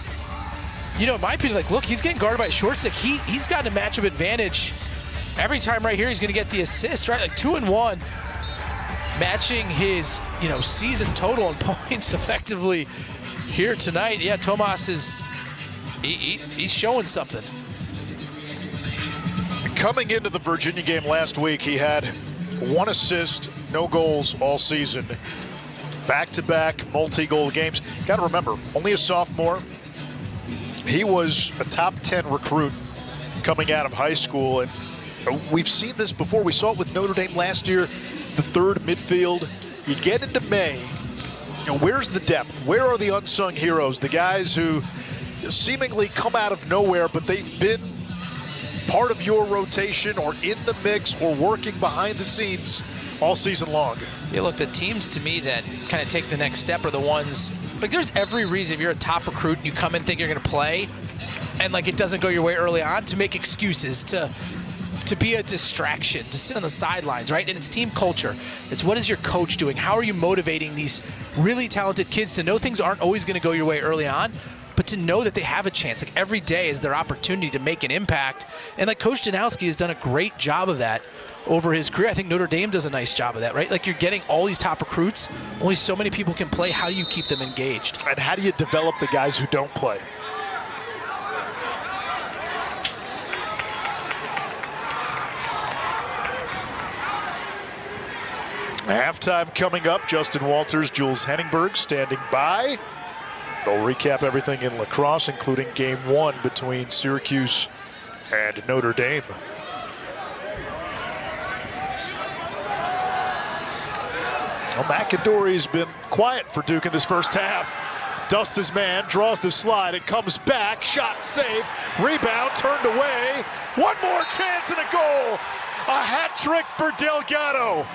you know, in my opinion, like, look, he's getting guarded by a short stick. He's got a matchup advantage. Every time right here, he's going to get the assist, right? Like 2-1, matching his, you know, season total in points effectively here tonight. Yeah, Tomas is, he's showing something. Coming into the Virginia game last week, he had 1 assist, no goals all season. Back-to-back multi-goal games. Got to remember, only a sophomore. He was a top 10 recruit coming out of high school, and we've seen this before. We saw it with Notre Dame last year, the third midfield. You get into May, you know, where's the depth? Where are the unsung heroes? The guys who seemingly come out of nowhere, but they've been part of your rotation or in the mix or working behind the scenes all season long. Yeah, look, the teams to me that kind of take the next step are the ones, like, there's every reason if you're a top recruit and you come in think you're going to play and, like, it doesn't go your way early on, to make excuses, to be a distraction, to sit on the sidelines, right? And it's team culture. It's what is your coach doing? How are you motivating these really talented kids to know things aren't always going to go your way early on, but to know that they have a chance. Like, every day is their opportunity to make an impact. And, like, Coach Danowski has done a great job of that over his career. I think Notre Dame does a nice job of that, right? Like, you're getting all these top recruits. Only so many people can play. How do you keep them engaged? And how do you develop the guys who don't play? Halftime coming up. Justin Walters, Jules Henningberg standing by. They'll recap everything in lacrosse, including game 1 between Syracuse and Notre Dame. Well, McAdory's been quiet for Duke in this first half. Dusts his man, draws the slide, it comes back, shot saved, rebound turned away. One more chance and a goal. A hat trick for Delgado.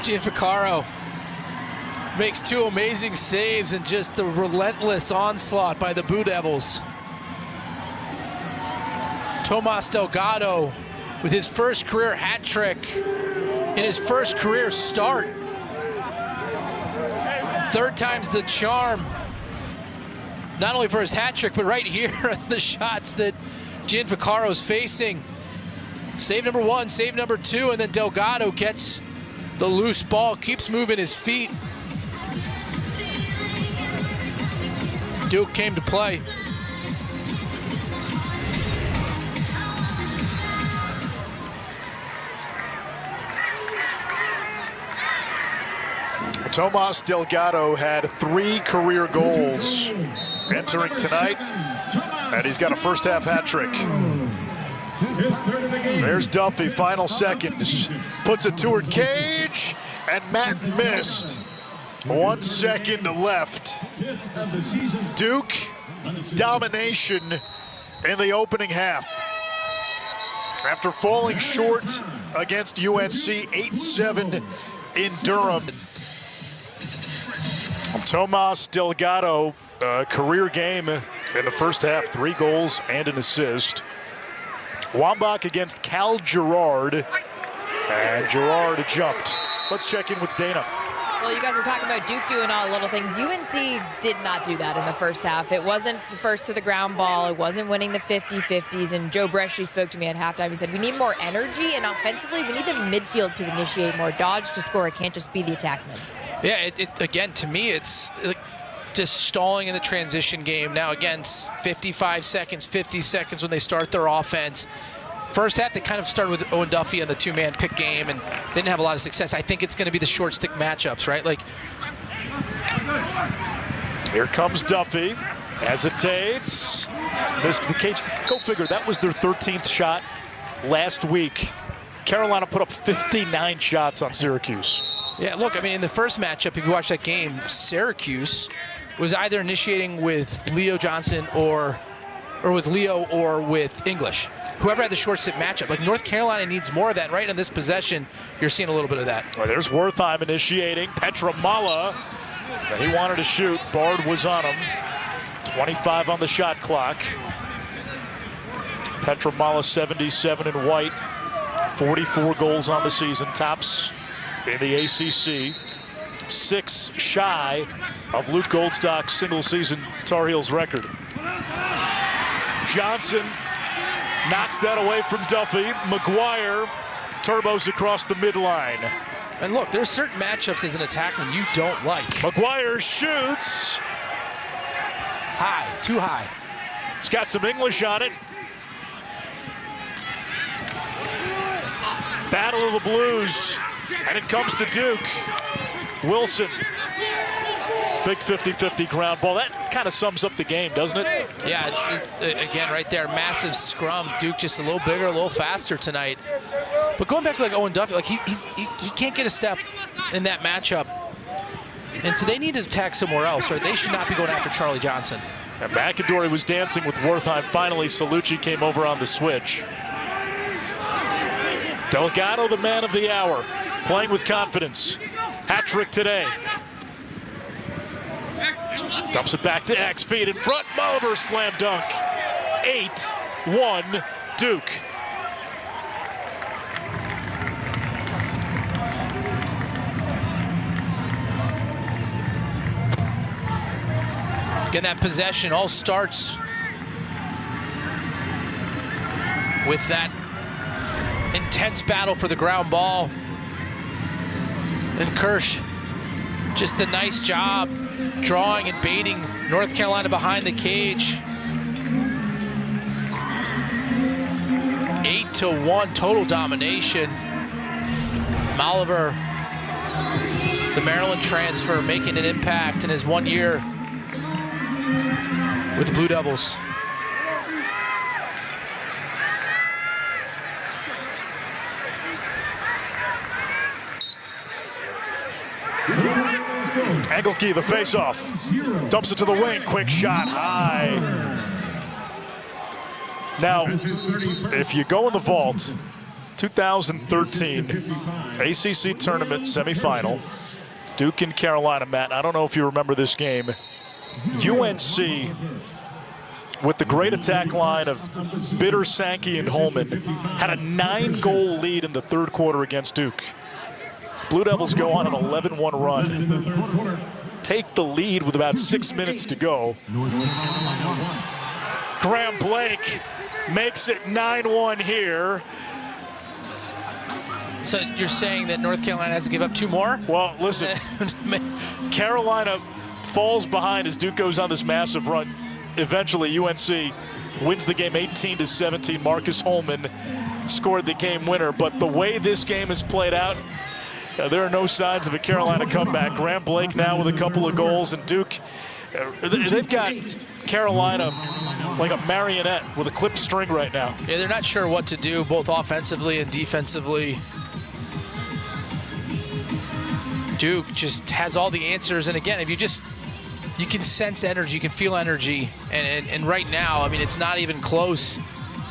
Gianfrancaro makes 2 amazing saves and just the relentless onslaught by the Blue Devils. Tomas Delgado with his first career hat trick in his first career start. 3rd time's the charm. Not only for his hat trick, but right here the shots that Gianfrancaro's facing. Save number 1, save number 2, and then Delgado gets the loose ball, keeps moving his feet. Duke came to play. Tomas Delgado had 3 career goals entering tonight, and he's got a first half hat trick. There's Duffy, final seconds. Puts it toward Cage, and Matt missed. 1 second left. Duke domination in the opening half. After falling short against UNC 8-7 in Durham. Tomas Delgado, career game in the first half, 3 goals and an assist. Wambach against Cal Girard, and Girard jumped. Let's check in with Dana. Well, you guys were talking about Duke doing all the little things. UNC did not do that in the first half. It wasn't the first to the ground ball. It wasn't winning the 50-50s. And Joe Bresci spoke to me at halftime. He said, we need more energy, and offensively, we need the midfield to initiate more. Dodge to score. It can't just be the attackman. Yeah, again, to me, it's like just stalling in the transition game. Now, again, 55 seconds, 50 seconds when they start their offense. First half, they kind of started with Owen Duffy on the 2-man pick game, and they didn't have a lot of success. I think it's going to be the short stick matchups, right? Like, here comes Duffy, hesitates, missed the cage. Go figure, that was their 13th shot last week. Carolina put up 59 shots on Syracuse. Yeah, look, I mean, in the first matchup, if you watch that game, Syracuse was either initiating with Leo Johnson or with Leo or with English. Whoever had the short sit matchup. Like North Carolina needs more of that. Right in this possession, you're seeing a little bit of that. Well, there's Wertheim initiating. Petramala, he wanted to shoot. Bard was on him. 25 on the shot clock. Petramala 77 in white. 44 goals on the season. Tops in the ACC. 6 shy of Luke Goldstock's single-season Tar Heels record. Johnson knocks that away from Duffy. McGuire turbos across the midline. And look, there's certain matchups as an attackman you don't like. McGuire shoots. High, too high. It's got some English on it. Battle of the Blues. And it comes to Duke. Wilson. Big 50-50 ground ball. That kind of sums up the game, doesn't it? Yeah, again, right there, massive scrum. Duke just a little bigger, a little faster tonight. But going back to like Owen Duffy, like he can't get a step in that matchup. And so they need to attack somewhere else, or they should not be going after Charlie Johnson. And McAdory was dancing with Wertheim. Finally, Salucci came over on the switch. Delgado, the man of the hour, playing with confidence. Hat trick today. Dumps it back to X, feet in front. Mulliver slam dunk. 8-1 Duke. Again, that possession all starts with that intense battle for the ground ball. And Kirsch, just a nice job drawing and baiting North Carolina behind the cage. 8-1 total domination. Molliver, the Maryland transfer, making an impact in his 1 year with the Blue Devils. Engelke, the face-off. Dumps it to the wing. Quick shot, high. Now, if you go in the vault, 2013 ACC tournament semifinal, Duke and Carolina, Matt, I don't know if you remember this game. UNC, with the great attack line of Bitter, Sankey, and Holman, had a 9-goal lead in the third quarter against Duke. Blue Devils go on an 11-1 run. Take the lead with about 6 minutes to go. Graham Blake makes it 9-1 here. So you're saying that North Carolina has to give up 2 more? Well, listen, Carolina falls behind as Duke goes on this massive run. Eventually, UNC wins the game 18-17. Marcus Holman scored the game winner. But the way this game has played out, there are no signs of a Carolina comeback. Graham Blake now with a couple of goals, and Duke, they've got Carolina like a marionette with a clipped string right now. Yeah, they're not sure what to do, both offensively and defensively. Duke just has all the answers, and again, if you can sense energy, you can feel energy, and right now, I mean, it's not even close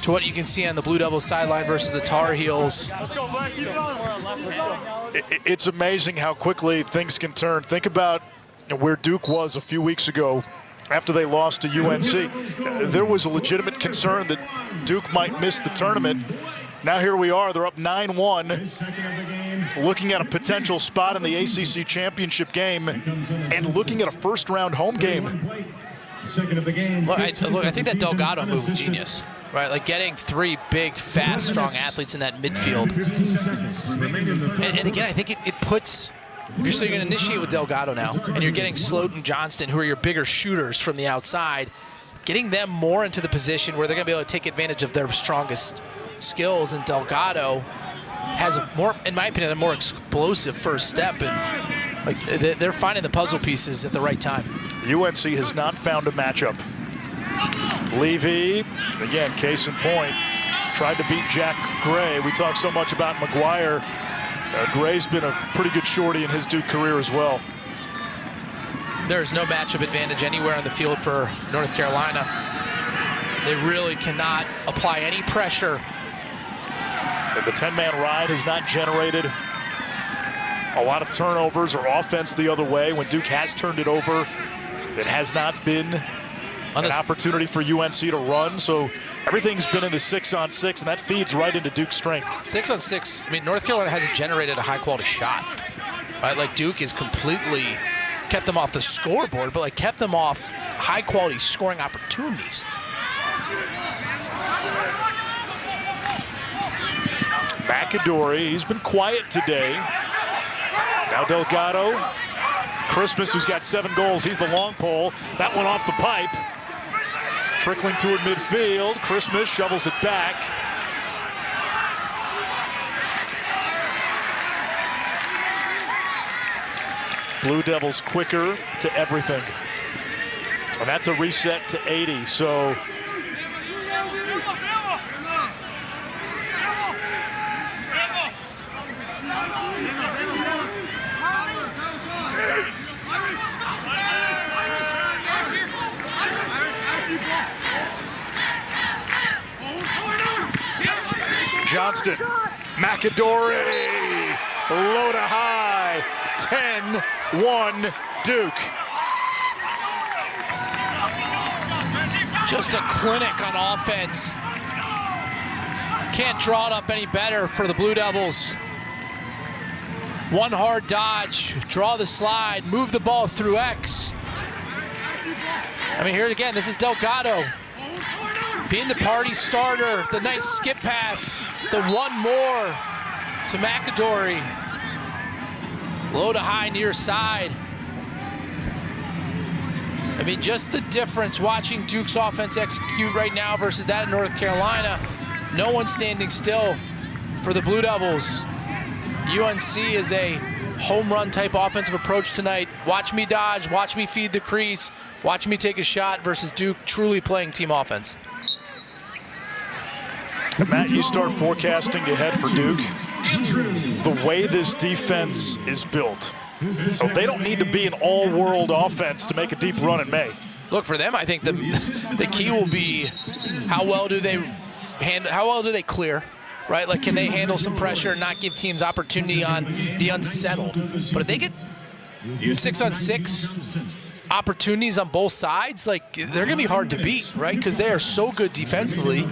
to what you can see on the Blue Devils sideline versus the Tar Heels. It's amazing how quickly things can turn. Think about where Duke was a few weeks ago after they lost to UNC. There was a legitimate concern that Duke might miss the tournament. Now here we are, they're up 9-1, looking at a potential spot in the ACC championship game and looking at a first-round home game. Look, I think that Delgado move was genius, right? Like getting 3 big, fast, strong athletes in that midfield. And again, I think it puts, if you're still going to initiate with Delgado now, and you're getting Sloat and Johnston, who are your bigger shooters from the outside, getting them more into the position where they're going to be able to take advantage of their strongest skills. And Delgado has a more, in my opinion, a more explosive first step, and like they're finding the puzzle pieces at the right time. UNC has not found a matchup. Levy, again, case in point, tried to beat Jack Gray. We talk so much about McGuire. Gray's been a pretty good shorty in his Duke career as well. There's no matchup advantage anywhere on the field for North Carolina. They really cannot apply any pressure. And the 10-man ride has not generated a lot of turnovers or offense the other way. When Duke has turned it over, it has not been an opportunity for UNC to run. So everything's been in the 6-on-6, and that feeds right into Duke's strength. 6-on-6. I mean, North Carolina hasn't generated a high-quality shot. Right? Like, Duke has completely kept them off the scoreboard, but like kept them off high-quality scoring opportunities. McAdory, he's been quiet today. Now Delgado. Christmas, who's got 7 goals, he's the long pole. That one off the pipe. Trickling toward midfield. Christmas shovels it back. Blue Devils quicker to everything. And that's a reset to 80, so Johnston, McAdory, low to high, 10-1 Duke. Just a clinic on offense. Can't draw it up any better for the Blue Devils. One hard dodge, draw the slide, move the ball through X. I mean, here again, this is Delgado being the party starter, the nice skip pass, the one more to McAdory. Low to high near side. I mean, just the difference watching Duke's offense execute right now versus that in North Carolina. No one standing still for the Blue Devils. UNC is a home run type offensive approach tonight. Watch me dodge, watch me feed the crease, watch me take a shot versus Duke truly playing team offense. And Matt, you start forecasting ahead for Duke. The way this defense is built, so they don't need to be an all-world offense to make a deep run in May. Look, for them, I think the key will be how well do they clear, right? Like, can they handle some pressure and not give teams opportunity on the unsettled? But if they get 6-on-6 opportunities on both sides, like, they're going to be hard to beat, right? Because they are so good defensively.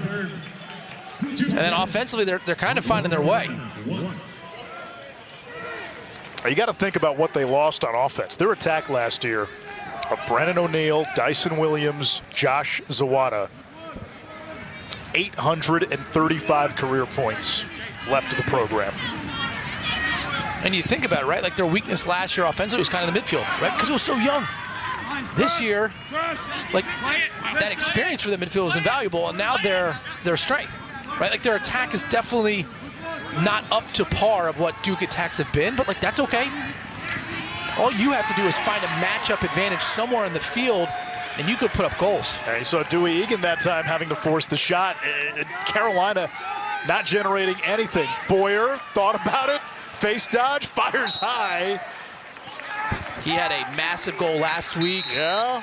And then offensively, they're kind of finding their way. You got to think about what they lost on offense. Their attack last year of Brennan O'Neill, Dyson Williams, Josh Zawada, 835 career points left of the program. And you think about it, right? Like, their weakness last year offensively was kind of the midfield, right? Because it was so young. This year, like, that experience for the midfield was invaluable, and now their strength, right? Like, their attack is definitely not up to par of what Duke attacks have been, but like, that's okay. All you have to do is find a matchup advantage somewhere in the field, and you could put up goals. And you saw Dewey Egan that time having to force the shot. Carolina not generating anything. Boyer thought about it, face dodge, fires high. He had a massive goal last week. Yeah.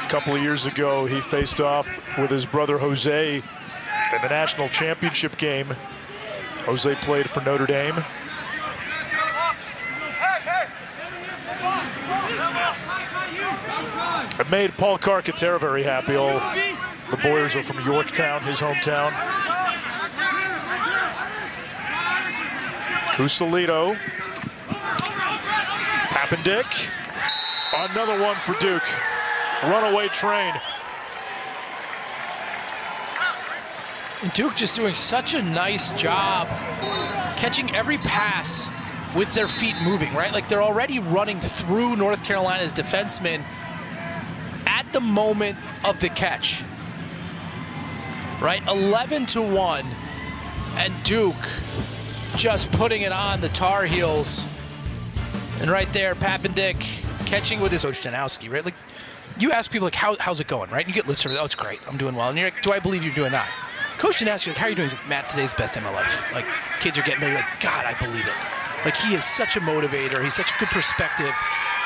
A couple of years ago, he faced off with his brother Jose in the national championship game. Jose played for Notre Dame. It made Paul Carcaterra very happy. All the Boyers are from Yorktown, his hometown. Cusalito. Papendick. Another one for Duke. Runaway train. And Duke just doing such a nice job catching every pass with their feet moving, right? Like, they're already running through North Carolina's defensemen at the moment of the catch, right? 11-1, and Duke just putting it on the Tar Heels. And right there, Papendick catching with his Coach Danowski, right? Like, you ask people, like, how's it going, right? And you get lip service, oh, it's great, I'm doing well. And you're like, do I believe you're doing that? Coach Danowski, like, how are you doing? He's like, Matt, today's the best day of my life. Like, kids are getting better. Like, God, I believe it. Like, he is such a motivator. He's such a good perspective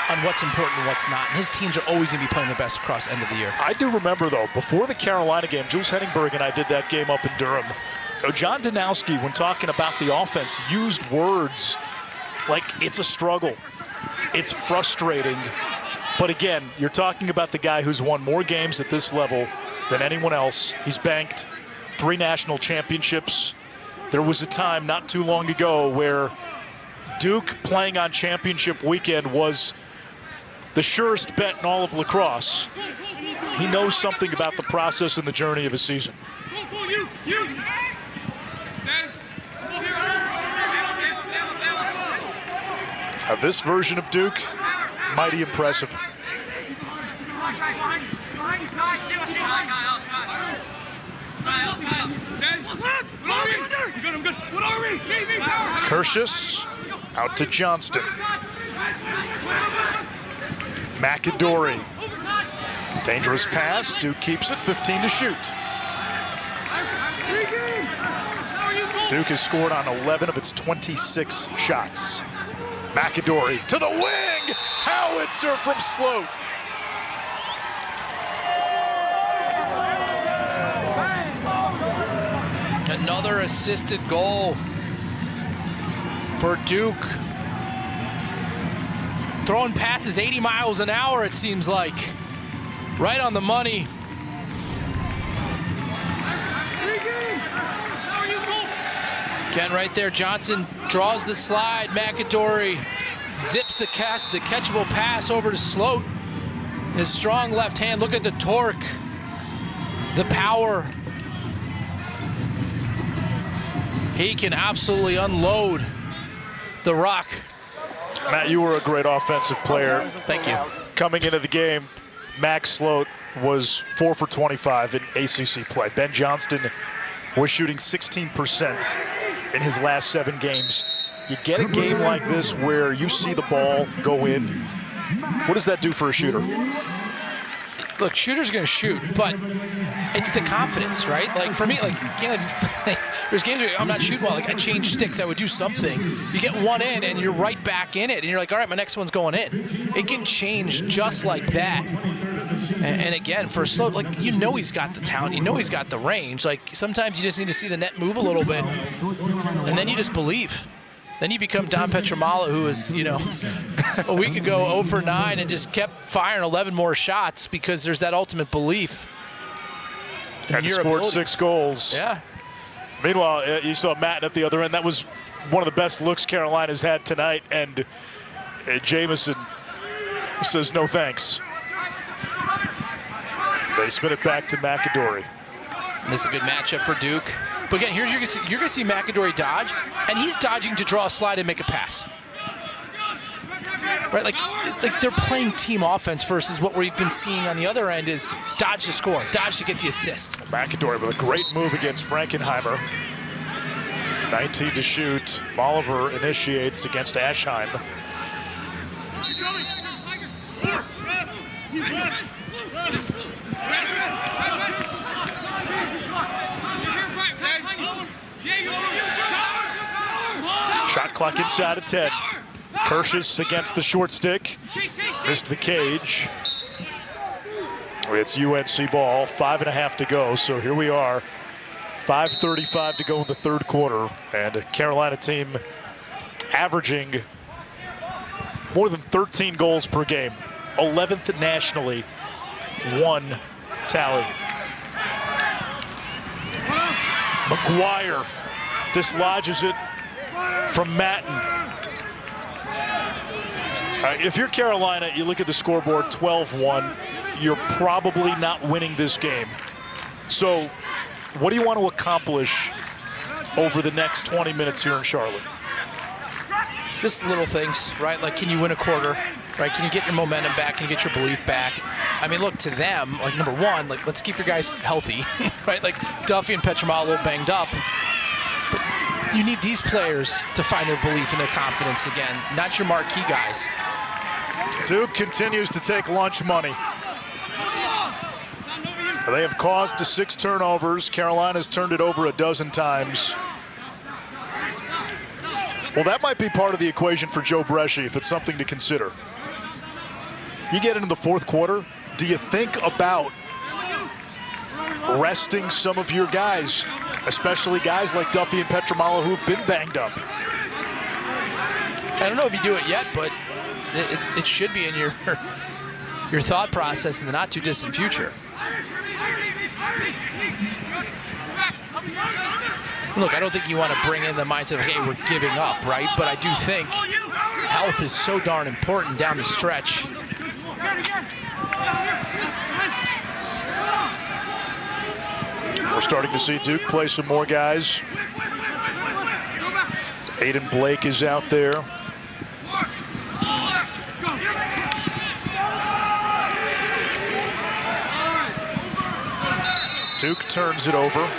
on what's important and what's not. And his teams are always going to be playing their best across the end of the year. I do remember, though, before the Carolina game, Jules Henningsberg and I did that game up in Durham. John Danowski, when talking about the offense, used words like it's a struggle. It's frustrating. But again, you're talking about the guy who's won more games at this level than anyone else. He's banked 3 national championships. There was a time not too long ago where Duke playing on championship weekend was the surest bet in all of lacrosse. He knows something about the process and the journey of a season. This version of Duke, mighty impressive. Kershus out to Johnston. McAdory. Dangerous pass. Duke keeps it. 15 to shoot. Duke has scored on 11 of its 26 shots. McAdory to the wing. Howitzer from Sloat. Another assisted goal for Duke. Throwing passes 80 miles an hour, it seems like. Right on the money. Again, right there, Johnson draws the slide. McAdory zips the catchable pass over to Sloat. His strong left hand, look at the torque, the power. He can absolutely unload the rock. Matt, you were a great offensive player. Thank you. Coming into the game, Max Sloat was 4 for 25 in ACC play. Ben Johnston was shooting 16% in his last 7 games. You get a game like this where you see the ball go in. What does that do for a shooter? Look, shooters are going to shoot, but it's the confidence, right? Like, for me, like, there's games where I'm not shooting well. Like, I change sticks, I would do something. You get one in, and you're right back in it, and you're like, all right, my next one's going in. It can change just like that. And again, for Sloat, like, you know he's got the talent. You know he's got the range. Like, sometimes you just need to see the net move a little bit, and then you just believe. Then you become Don Petramala, who was, you know, a week ago 0 for 9 and just kept firing 11 more shots because there's that ultimate belief in and your scored ability. 6 goals. Yeah. Meanwhile, you saw Matt at the other end. That was one of the best looks Carolina's had tonight, and Jamison says no thanks. They spin it back to McAdory. This is a good matchup for Duke. But again, you're going to see McAdory dodge, and he's dodging to draw a slide and make a pass. Right, like they're playing team offense versus what we've been seeing on the other end is dodge to score, dodge to get the assist. McAdory with a great move against Frankenheimer. 19 to shoot. Bolivar initiates against Ashheim. Shot clock inside of 10. Kershus against the short stick. Missed the cage. It's UNC ball. 5.5 to go. So here we are. 5:35 to go in the third quarter. And a Carolina team averaging more than 13 goals per game. 11th nationally. 1 tally. McGuire dislodges it from Matten. If you're Carolina, you look at the scoreboard, 12-1. You're probably not winning this game. So what do you want to accomplish over the next 20 minutes here in Charlotte? Just little things, right? Like, can you win a quarter? Right? Can you get your momentum back? Can you get your belief back? I mean, look, to them, like, number one, like, let's keep your guys healthy, right? Like, Duffy and Petramala a little banged up. But you need these players to find their belief and their confidence again, not your marquee guys. Duke continues to take lunch money. They have caused 6 turnovers. Carolina's turned it over a dozen times. Well, that might be part of the equation for Joe Bresci if it's something to consider. You get into the fourth quarter, do you think about resting some of your guys, especially guys like Duffy and Petramalo who've been banged up? I don't know if you do it yet, but it should be in your thought process in the not too distant future. Look, I don't think you want to bring in the mindset of, hey, we're giving up, right? But I do think health is so darn important down the stretch. We're starting to see Duke play some more guys. Aiden Blake is out there. Duke turns it over.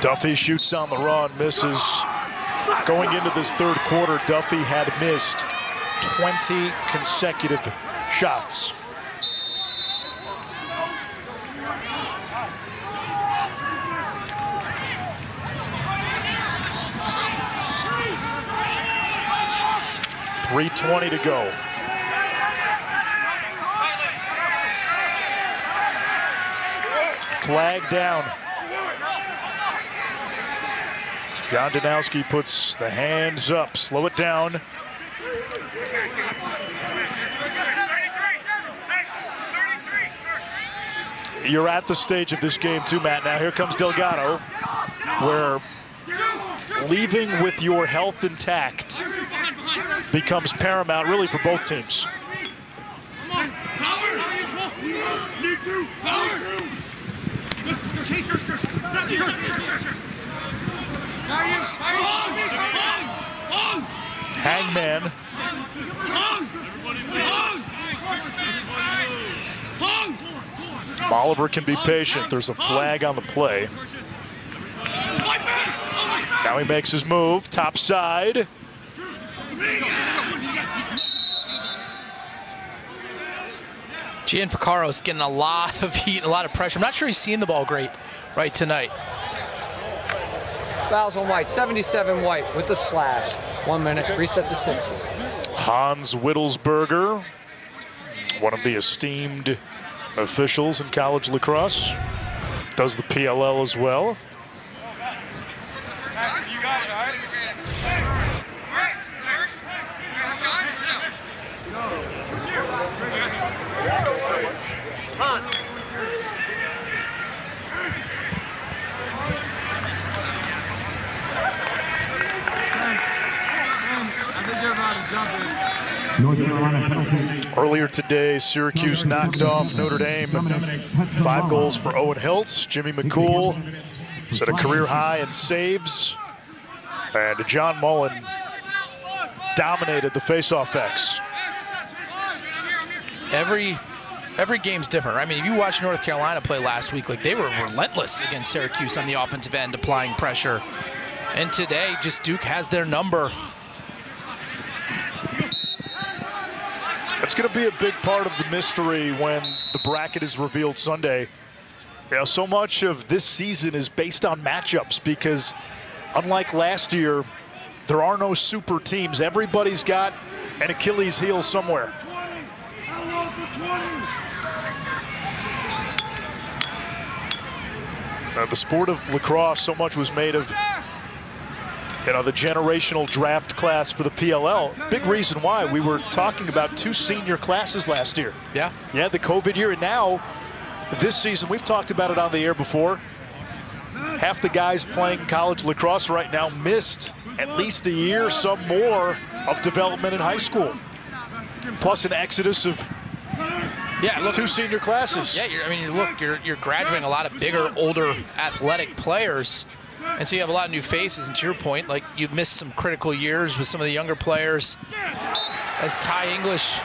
Duffy shoots on the run, misses. Going into this third quarter, Duffy had missed 20 consecutive shots. .320 to go. Flag down. John Danowski puts the hands up, slow it down. You're at the stage of this game too, Matt. Now here comes Delgado, where leaving with your health intact becomes paramount really for both teams. Hangman. Oliver can be patient. There's a flag on the play. Now he makes his move, top side. Gianfaccaro's getting a lot of heat, a lot of pressure. I'm not sure he's seeing the ball great right tonight. Fouls on White, 77 White with the slash. 1 minute, reset to 60. Hans Wittelsberger, one of the esteemed officials in college lacrosse, does the PLL as well. You got it, all right? Earlier today, Syracuse knocked off Notre Dame. 5 goals for Owen Hiltz. Jimmy McCool set a career high in saves. And John Mullen dominated the faceoff X. Every game's different. I mean, if you watch North Carolina play last week, like they were relentless against Syracuse on the offensive end, applying pressure. And today, just Duke has their number. It's going to be a big part of the mystery when the bracket is revealed Sunday. You know, so much of this season is based on matchups because unlike last year, there are no super teams. Everybody's got an Achilles heel somewhere. The sport of lacrosse, so much was made of, you know, the generational draft class for the PLL. Big reason why we were talking about 2 senior classes last year. Yeah. Yeah, the COVID year, and now this season, we've talked about it on the air before. Half the guys playing college lacrosse right now missed at least a year, some more, of development in high school. Plus an exodus of 2 senior classes. Yeah, you're graduating a lot of bigger, older, athletic players. And so you have a lot of new faces, and to your point, like you missed some critical years with some of the younger players. As Ty English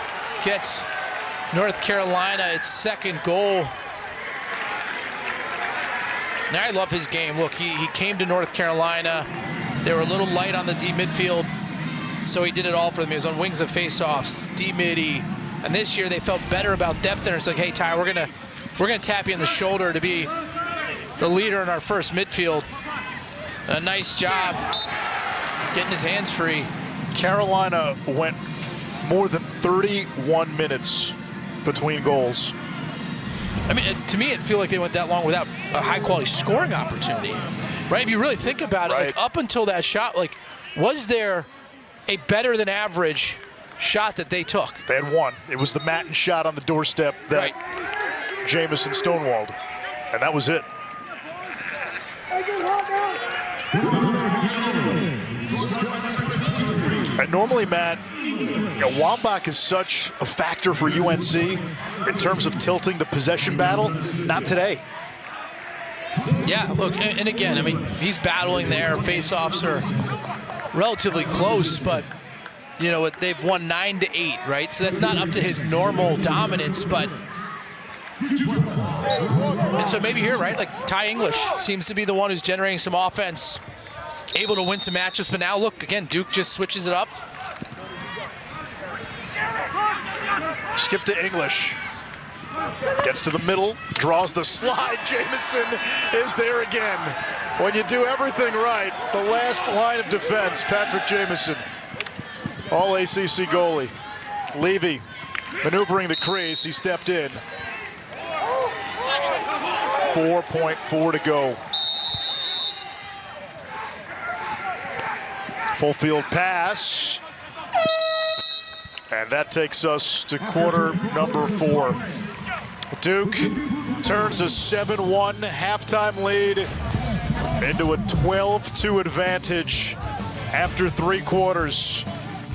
gets North Carolina its 2nd goal. Now I love his game. Look, he came to North Carolina. They were a little light on the deep midfield So he did it all for them. He was on wings of faceoffs, D-midi, and this year they felt better about depth there. It's like, hey, Ty, we're gonna tap you in the shoulder to be the leader in our first midfield. A nice job getting his hands free. Carolina went more than 31 minutes between goals. I mean, to me, it feels like they went that long without a high-quality scoring opportunity, right? If you really think about it, like up until that shot, like, was there a better-than-average shot that they took? They had one. It was the Matten shot on the doorstep that Jamison stonewalled, and that was it. And normally, Matt, Wambach is such a factor for UNC in terms of tilting the possession battle. Not today. Yeah, look, and again, I mean, he's battling there. Face-offs are relatively close, but, you know, they've won 9-8, right? So that's not up to his normal dominance, but... And so maybe here, right, like Ty English seems to be the one who's generating some offense, able to win some matches, but now look, again, Duke just switches it up. Skip to English. Gets to the middle, draws the slide. Jamison is there again. When you do everything right, the last line of defense, Patrick Jamison. All ACC goalie. Levy maneuvering the crease, he stepped in. 4.4 to go. Full field pass. And that takes us to quarter number 4. Duke turns a 7-1 halftime lead into a 12-2 advantage after 3 quarters.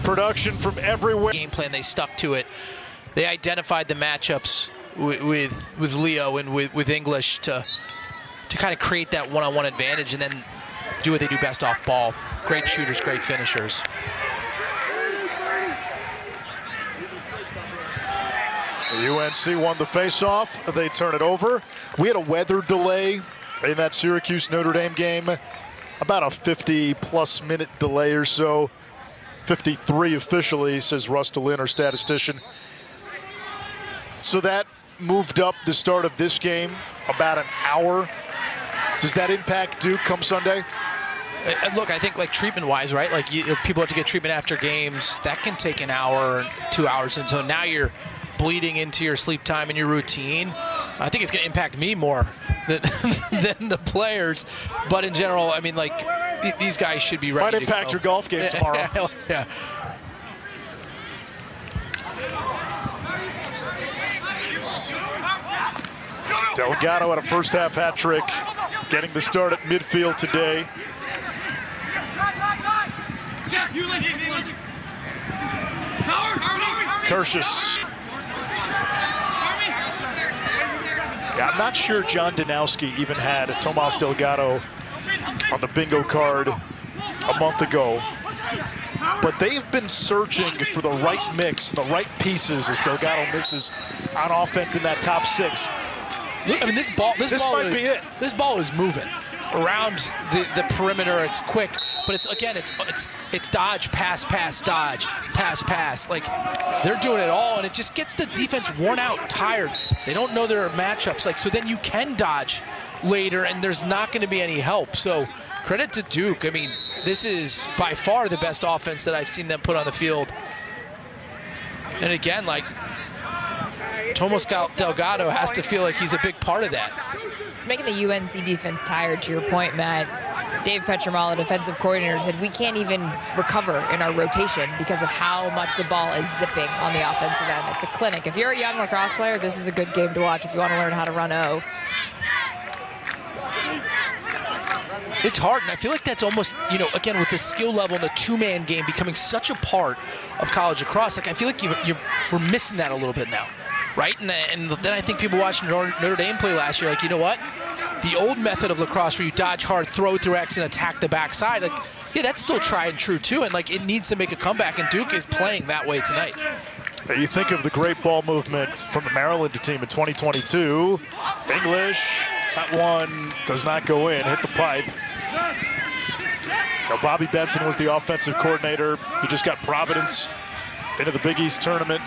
Production from everywhere. Game plan, they stuck to it. They identified the matchups with Leo and with English to kind of create that one-on-one advantage and then do what they do best off ball. Great shooters, great finishers. UNC won the face-off. They turn it over. We had a weather delay in that Syracuse-Notre Dame game. About a 50-plus minute delay or so. 53 officially, says Russ DeLynn, our statistician. So that moved up the start of this game about an hour. Does that impact Duke come Sunday? Look, I think like treatment-wise, right? Like people have to get treatment after games. That can take an hour, 2 hours, and so now you're bleeding into your sleep time and your routine. I think it's going to impact me more than the players. But in general, I mean, like these guys should be ready. Might impact your golf game tomorrow. Yeah. Delgado had a first-half hat trick, getting the start at midfield today. Curtius. I'm not sure John Danowski even had Tomas Delgado on the bingo card a month ago. But they've been searching for the right mix, the right pieces as Delgado misses on offense in that top 6. I mean, this ball might be it. This ball is moving around the perimeter. It's quick, but it's dodge, pass, dodge, pass. Like they're doing it all, and it just gets the defense worn out, tired. They don't know their matchups. Like so, then you can dodge later, and there's not going to be any help. So credit to Duke. I mean, this is by far the best offense that I've seen them put on the field. And again, like Tomas Delgado has to feel like he's a big part of that. It's making the UNC defense tired, to your point, Matt. Dave Petromala, defensive coordinator, said we can't even recover in our rotation because of how much the ball is zipping on the offensive end. It's a clinic. If you're a young lacrosse player, this is a good game to watch if you want to learn how to run O. It's hard, and I feel like that's almost, you know, again, with the skill level and the two-man game becoming such a part of college lacrosse, like I feel like we're missing that a little bit now, right? And then I think people watching Notre Dame play last year, like, you know what? The old method of lacrosse where you dodge hard, throw through X, and attack the backside, like, yeah, that's still tried and true, too, and, like, it needs to make a comeback, and Duke is playing that way tonight. You think of the great ball movement from the Maryland team in 2022. English, that one does not go in, hit the pipe. Now, Bobby Benson was the offensive coordinator. He just got Providence into the Big East tournament.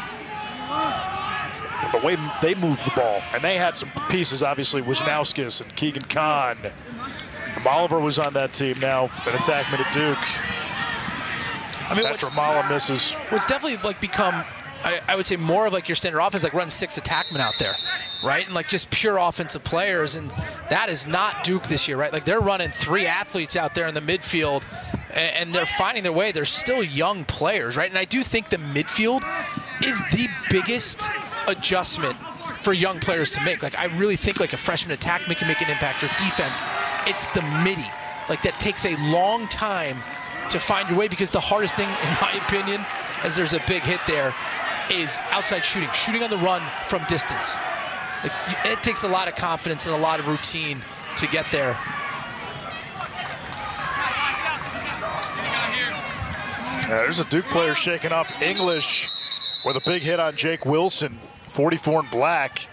But the way they moved the ball, and they had some pieces, obviously, Wisnauskas and Keegan Kahn. And Oliver was on that team now, an attackman at Duke. I mean, Petramala misses. What's definitely like become, I would say, more of like your standard offense, like run 6 attackmen out there, right? And like just pure offensive players, and that is not Duke this year, right? Like they're running 3 athletes out there in the midfield, and they're finding their way. They're still young players, right? And I do think the midfield is the biggest adjustment for young players to make. Like I really think like a freshman attackman can make an impact, or defense. It's the midi. Like that takes a long time to find your way, because the hardest thing, in my opinion, as there's a big hit there, is outside shooting on the run from distance. Like, it takes a lot of confidence and a lot of routine to get there. There's a Duke player shaking up. English with a big hit on Jake Wilson, 44 in black.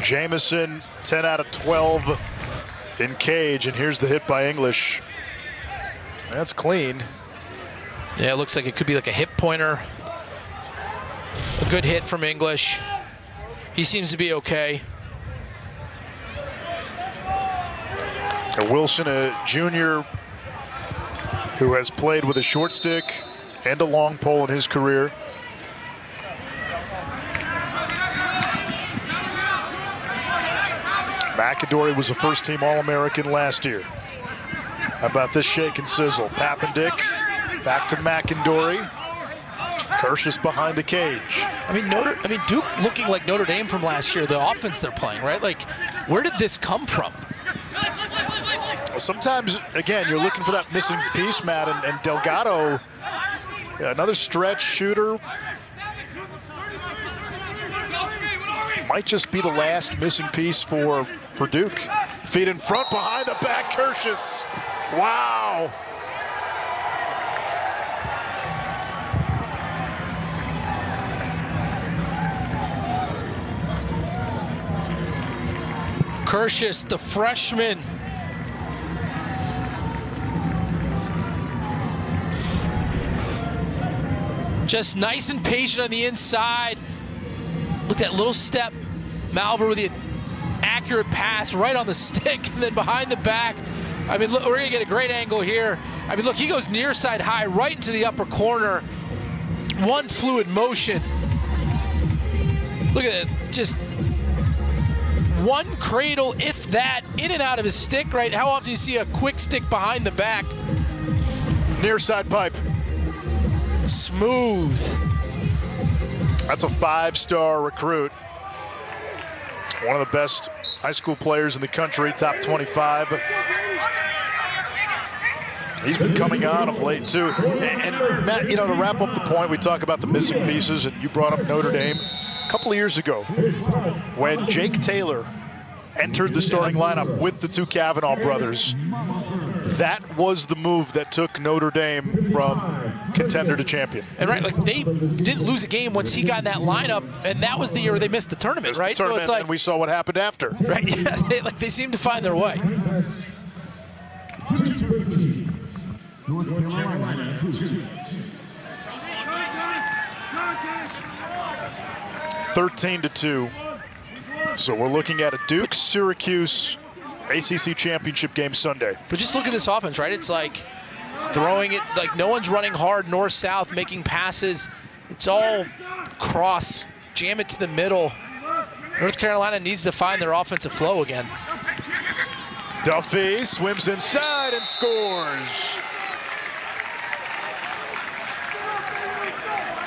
Jamison, 10 out of 12 in cage, and here's the hit by English. That's clean. Yeah, it looks like it could be like a hip pointer. A good hit from English. He seems to be okay. Wilson, a junior who has played with a short stick and a long pole in his career. McAdory was a first-team All-American last year. How about this shake and sizzle? Papendick back to McAdory. Kershus behind the cage. I mean, Duke looking like Notre Dame from last year, the offense they're playing, right? Like, where did this come from? Sometimes, again, you're looking for that missing piece, Matt, and Delgado, another stretch shooter, might just be the last missing piece for Duke. Feet in front, behind the back, Kershus. Wow. Kershus, the freshman. Just nice and patient on the inside. Look at that little step. Malver with the accurate pass right on the stick, and then behind the back. I mean, look, we're gonna get a great angle here. I mean, look, he goes near side high right into the upper corner. One fluid motion. Look at it, just one cradle, if that, in and out of his stick, right? How often do you see a quick stick behind the back? Near side pipe. Smooth. That's a 5-star recruit. One of the best high school players in the country, top 25. He's been coming on of late, too. And Matt, you know, to wrap up the point, we talk about the missing pieces, and you brought up Notre Dame. A couple of years ago, when Jake Taylor entered the starting lineup with the 2 Kavanaugh brothers, that was the move that took Notre Dame from contender to champion. And right, like they didn't lose a game once he got in that lineup, and that was the year where they missed the tournament, right? So it's like, and we saw what happened after. Right, yeah, they seem to find their way. North Carolina 2. 13-2. So we're looking at a Duke-Syracuse ACC championship game Sunday. But just look at this offense, right? It's like throwing it, like no one's running hard north-south, making passes. It's all cross, jam it to the middle. North Carolina needs to find their offensive flow again. Duffy swims inside and scores.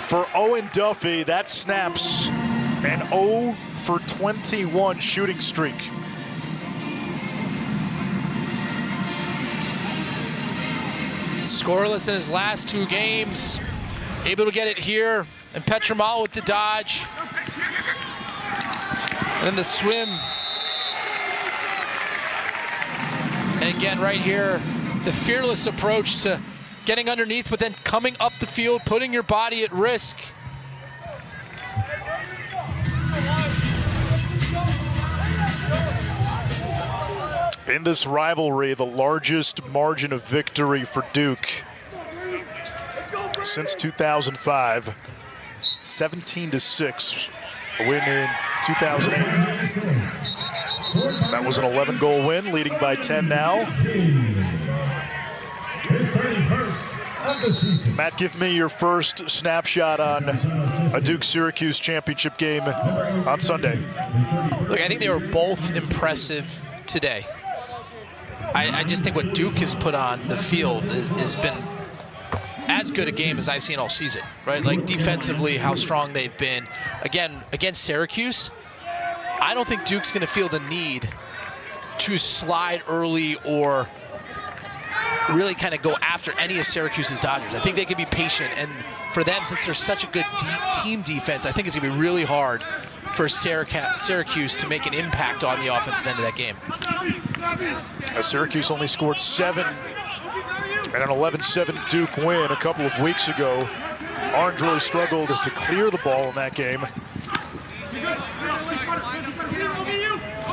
For Owen Duffy, that snaps an 0 for 21 shooting streak. Scoreless in his last 2 games. Able to get it here. And Petramala with the dodge. And then the swim. And again, right here, the fearless approach to getting underneath, but then coming up the field, putting your body at risk. In this rivalry, the largest margin of victory for Duke since 2005, 17-6, a win in 2008. That was an 11-goal win, leading by 10 now. Matt, give me your first snapshot on a Duke-Syracuse championship game on Sunday. Look, I think they were both impressive today. I just think what Duke has put on the field has been as good a game as I've seen all season, right? Like defensively, how strong they've been. Again, against Syracuse, I don't think Duke's going to feel the need to slide early or really kind of go after any of Syracuse's Dodgers. I think they can be patient, and for them, since they're such a good team defense, I think it's going to be really hard for Syracuse to make an impact on the offensive end of that game. Syracuse only scored 7 in an 11-7 Duke win a couple of weeks ago. Orange really struggled to clear the ball in that game.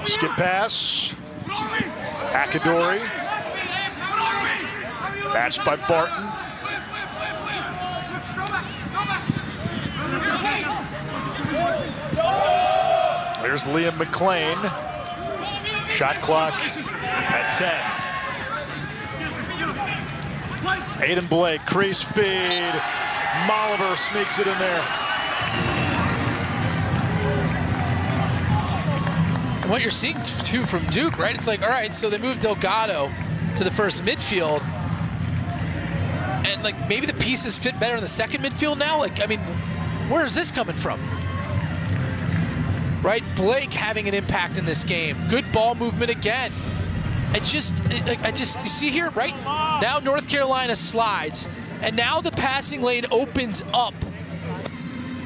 Skip pass. Akadori. Matched by Barton. There's Liam McClain. Shot clock at 10. Aiden Blake, crease feed. Molliver sneaks it in there. And what you're seeing too from Duke, right? It's like, all right, so they moved Delgado to the first midfield. And like maybe the pieces fit better in the second midfield now. Like, I mean, where is this coming from? Right, Blake having an impact in this game. Good ball movement again. You see here, right? Now North Carolina slides, and now the passing lane opens up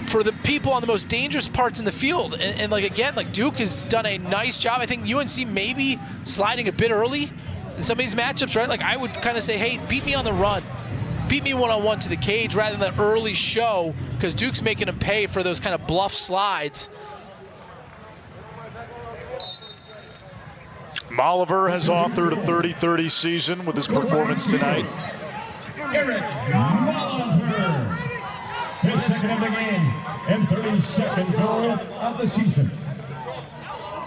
for the people on the most dangerous parts in the field. And like again, like Duke has done a nice job. I think UNC maybe sliding a bit early in some of these matchups, right? Like I would kind of say, hey, beat me on the run. Beat me one-on-one to the cage rather than the early show, because Duke's making them pay for those kind of bluff slides. Molliver has authored a 30-30 season with his performance tonight. Eric Molliver, his second of the game and 32nd goal of the season.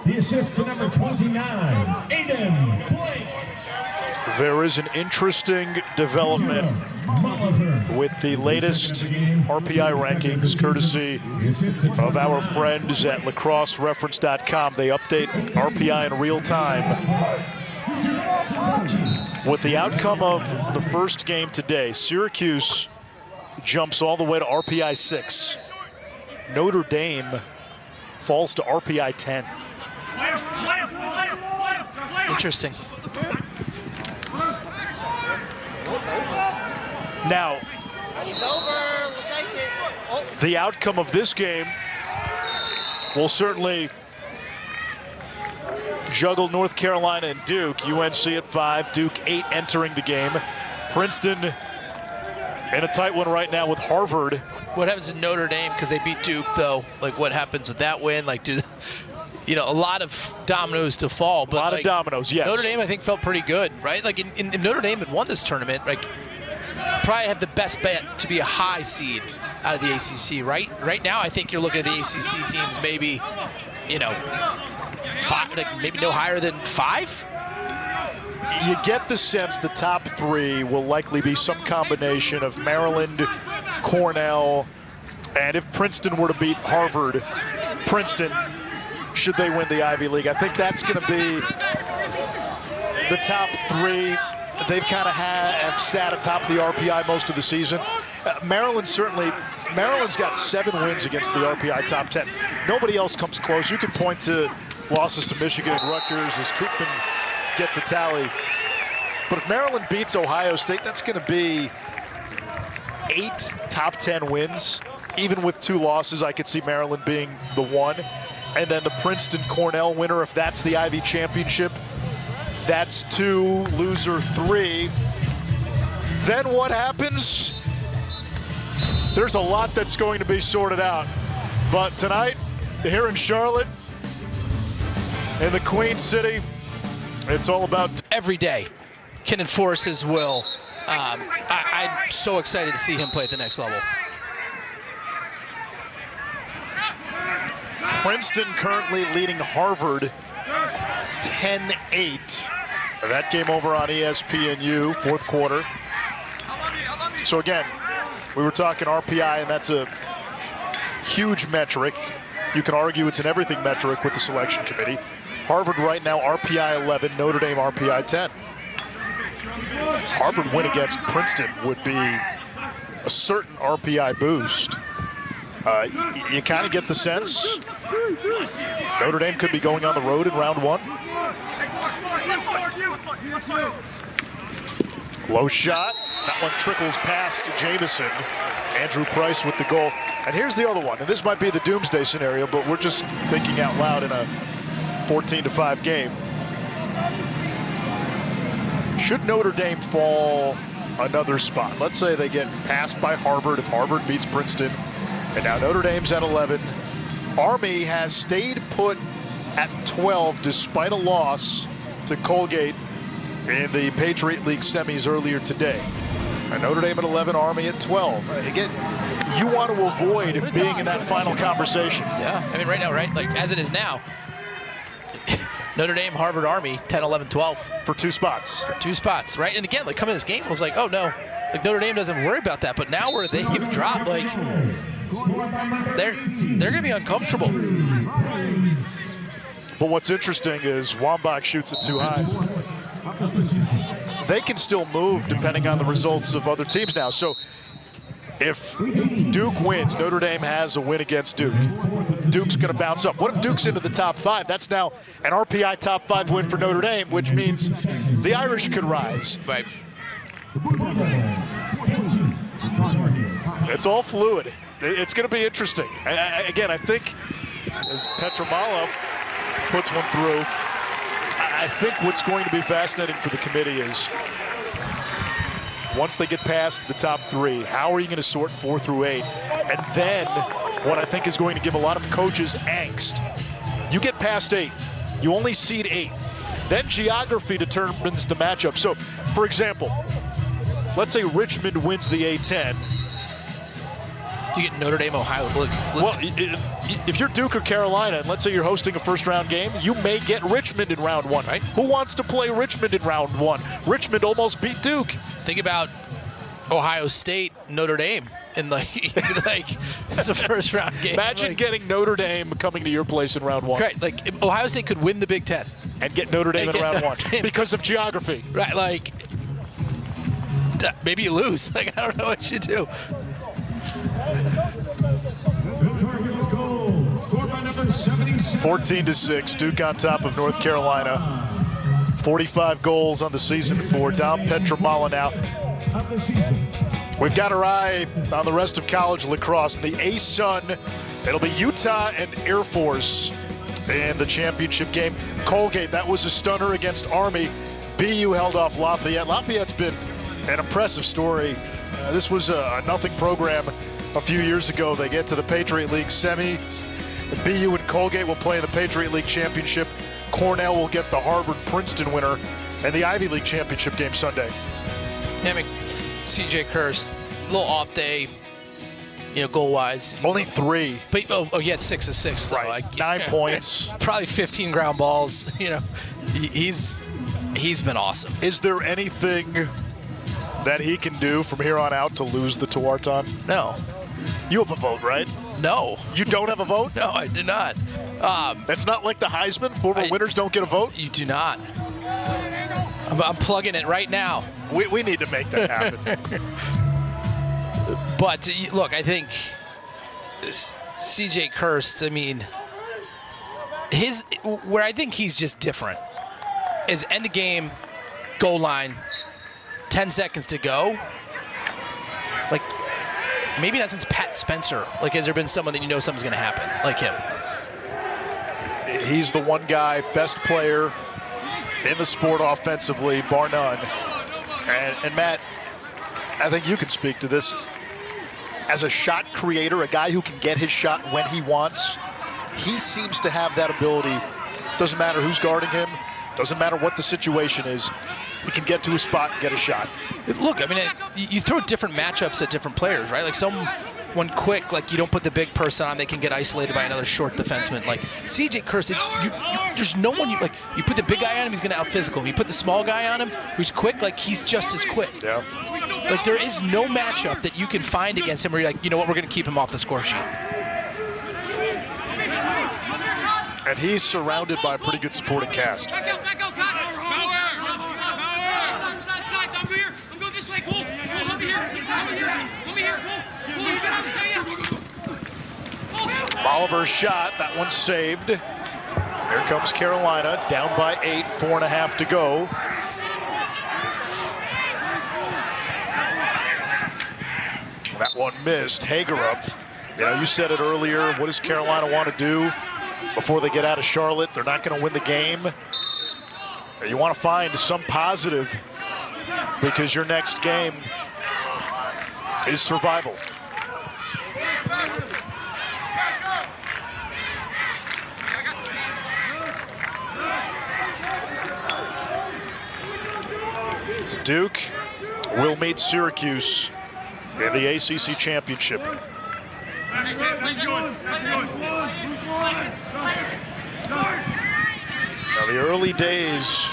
The assist to number 29, Aiden Blake. There is an interesting development with the latest RPI rankings, courtesy of our friends at lacrossereference.com. They update RPI in real time. With the outcome of the first game today, Syracuse jumps all the way to RPI 6. Notre Dame falls to RPI 10. Interesting. Now, the outcome of this game will certainly juggle North Carolina and Duke. UNC at 5, Duke 8 entering the game. Princeton in a tight one right now with Harvard. What happens in Notre Dame, because they beat Duke, though? Like, what happens with that win? Like, a lot of dominoes to fall. But a lot of dominoes, yes. Notre Dame, I think, felt pretty good, right? Like, in Notre Dame had won this tournament, like, probably have the best bet to be a high seed out of the ACC, right? Right now, I think you're looking at the ACC teams maybe, 5, like maybe no higher than 5. You get the sense the top 3 will likely be some combination of Maryland, Cornell, and if Princeton were to beat Harvard, Princeton, should they win the Ivy League, I think that's going to be the top 3. They've kind of have sat atop the RPI most of the season. Maryland's got 7 wins against the RPI top 10. Nobody else comes close. You can point to losses to Michigan and Rutgers as Koopman gets a tally. But if Maryland beats Ohio State, that's going to be 8 top 10 wins. Even with 2 losses, I could see Maryland being the 1. And then the Princeton-Cornell winner, if that's the Ivy Championship, that's 2, loser 3. then what happens? There's a lot that's going to be sorted out. But tonight, here in Charlotte, in the Queen City, it's all about every day can enforce his will. I'm so excited to see him play at the next level. Princeton currently leading Harvard 10-8. That game over on ESPNU, fourth quarter. So again, we were talking RPI, and that's a huge metric. You can argue it's an everything metric with the selection committee. Harvard right now, RPI 11, Notre Dame RPI 10. Harvard win against Princeton would be a certain RPI boost. You kind of get the sense Notre Dame could be going on the road in round one. Low shot. That one trickles past Jamison. Andrew Price with the goal. And here's the other one. And this might be the doomsday scenario, but we're just thinking out loud in a 14-5 game. Should Notre Dame fall another spot? Let's say they get passed by Harvard if Harvard beats Princeton. And now Notre Dame's at 11. Army has stayed put at 12 despite a loss to Colgate in the Patriot League semis earlier today. And Notre Dame at 11, Army at 12. Again, you want to avoid being in that final conversation. Yeah, I mean right now, right? Like as it is now, Notre Dame, Harvard, Army, 10, 11, 12. For 2 spots. For 2 spots, right? And again, like coming in this game, I was like, oh no, like Notre Dame doesn't worry about that. But now where they've dropped, like they're gonna be uncomfortable. But what's interesting is Wambach shoots it too high. They can still move depending on the results of other teams now. So if Duke wins, Notre Dame has a win against Duke. Duke's going to bounce up. What if Duke's into the top 5? That's now an RPI top 5 win for Notre Dame, which means the Irish could rise. Right. It's all fluid. It's going to be interesting. Again, I think as Petramala puts one through, I think what's going to be fascinating for the committee is once they get past the top 3, how are you going to sort 4 through 8? And then what I think is going to give a lot of coaches angst. You get past 8, you only seed 8. Then geography determines the matchup. So, for example, let's say Richmond wins the A10. You get Notre Dame, Ohio. Well, if you're Duke or Carolina, and let's say you're hosting a first-round game, you may get Richmond in round 1, right? Who wants to play Richmond in round 1? Richmond almost beat Duke. Think about Ohio State, Notre Dame, in like it's a first-round game. Imagine getting Notre Dame coming to your place in round 1. Right, like Ohio State could win the Big Ten and get Notre Dame in round 1 because of geography. Right, like maybe you lose. Like I don't know what you do. 14-6, Duke on top of North Carolina. 45 goals on the season for Dom Petramala now. We've got our eye on the rest of college lacrosse. The ASUN, it'll be Utah and Air Force in the championship game. Colgate, that was a stunner against Army. BU held off Lafayette. Lafayette's been an impressive story. This was a nothing program a few years ago. They get to the Patriot League semi. The BU and Colgate will play in the Patriot League championship. Cornell will get the Harvard-Princeton winner and the Ivy League championship game Sunday. Damn it, CJ Kurst, a little off day, goal-wise. Only 3. But he had 6 assists. So right, 9 points. Probably 15 ground balls. He's been awesome. Is there anything that he can do from here on out to lose the Tuarton? No. You have a vote, right? No. You don't have a vote? No, I do not. That's not like the Heisman? Former winners don't get a vote? You do not. I'm plugging it right now. We need to make that happen. But, look, I think CJ Kurst, I mean, where I think he's just different is end of game, goal line, 10 seconds to go. Like, maybe not since Pat Spencer. Like, has there been someone that something's going to happen like him? He's the one guy, best player in the sport offensively, bar none. And Matt, I think you can speak to this. As a shot creator, a guy who can get his shot when he wants, he seems to have that ability. Doesn't matter who's guarding him, doesn't matter what the situation is, he can get to a spot and get a shot. Look, I mean, you throw different matchups at different players, right? Like someone quick, like you don't put the big person on, they can get isolated by another short defenseman. Like CJ Kurtz, there's no one, you put the big guy on him, he's going to out-physical him. You put the small guy on him, who's quick, like he's just as quick. Yeah. Like there is no matchup that you can find against him where you're like, you know what, we're going to keep him off the score sheet. And he's surrounded by a pretty good supporting cast. Back out, Todd. I'm here. I'm going this way. Cool. Let me here. Cool. Oliver's shot, that one's saved. Here comes Carolina, down by 8, 4.5 to go. That one missed. Hager up. You said it earlier. What does Carolina want to do before they get out of Charlotte? They're not going to win the game. You want to find some positive because your next game is survival. Duke will meet Syracuse in the ACC championship. Now, the early days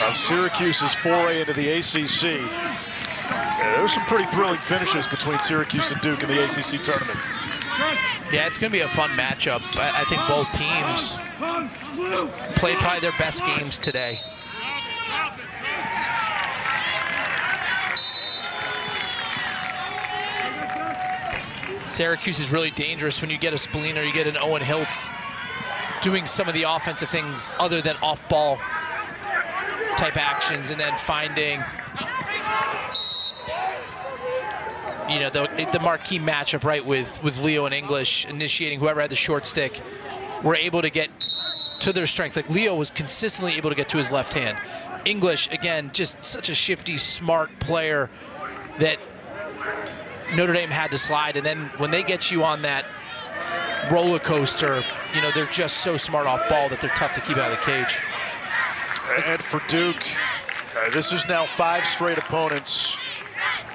of Syracuse's foray into the ACC, there were some pretty thrilling finishes between Syracuse and Duke in the ACC tournament. Yeah, it's going to be a fun matchup. I think both teams played probably their best games today. Syracuse is really dangerous when you get a Spleen or you get an Owen Hiltz doing some of the offensive things other than off-ball type actions, and then finding, the marquee matchup, right, with Leo and English initiating whoever had the short stick, were able to get to their strength. Like Leo was consistently able to get to his left hand. English, again, just such a shifty, smart player that Notre Dame had to slide, and then when they get you on that roller coaster, they're just so smart off ball that they're tough to keep out of the cage. And for Duke, this is now 5 straight opponents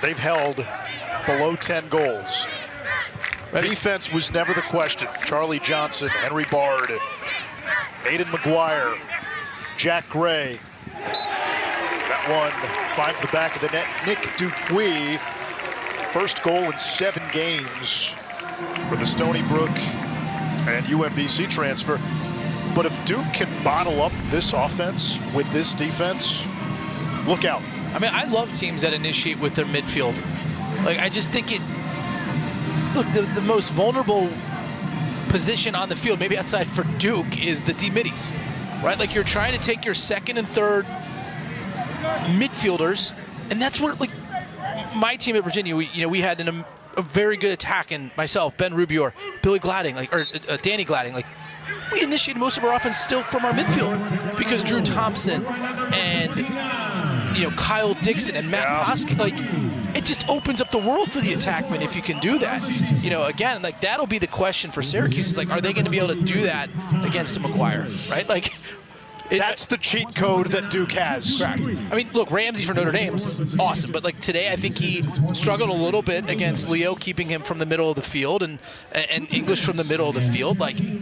they've held below 10 goals. Ready? Defense was never the question. Charlie Johnson, Henry Bard, Aiden McGuire, Jack Gray. That one finds the back of the net. Nick Dupuis, first goal in 7 games for the Stony Brook and UMBC transfer. But if Duke can bottle up this offense with this defense, look out. I mean, I love teams that initiate with their midfield. Like, I just think the most vulnerable position on the field, maybe outside for Duke, is the D-middies, right? Like, you're trying to take your second and third midfielders, and that's where, like, my team at Virginia, we had a very good attack, and myself, Ben Rubior, Billy Gladding, Danny Gladding, we initiated most of our offense still from our midfield because Drew Thompson and Kyle Dixon and Matt Hoskin, it just opens up the world for the attackman if you can do that. Again, that'll be the question for Syracuse. Is are they going to be able to do that against a McGuire, right? That's the cheat code that Duke has. Correct. I mean, look, Ramsey for Notre Dame's awesome, but today I think he struggled a little bit against Leo, keeping him from the middle of the field and English from the middle of the field. I think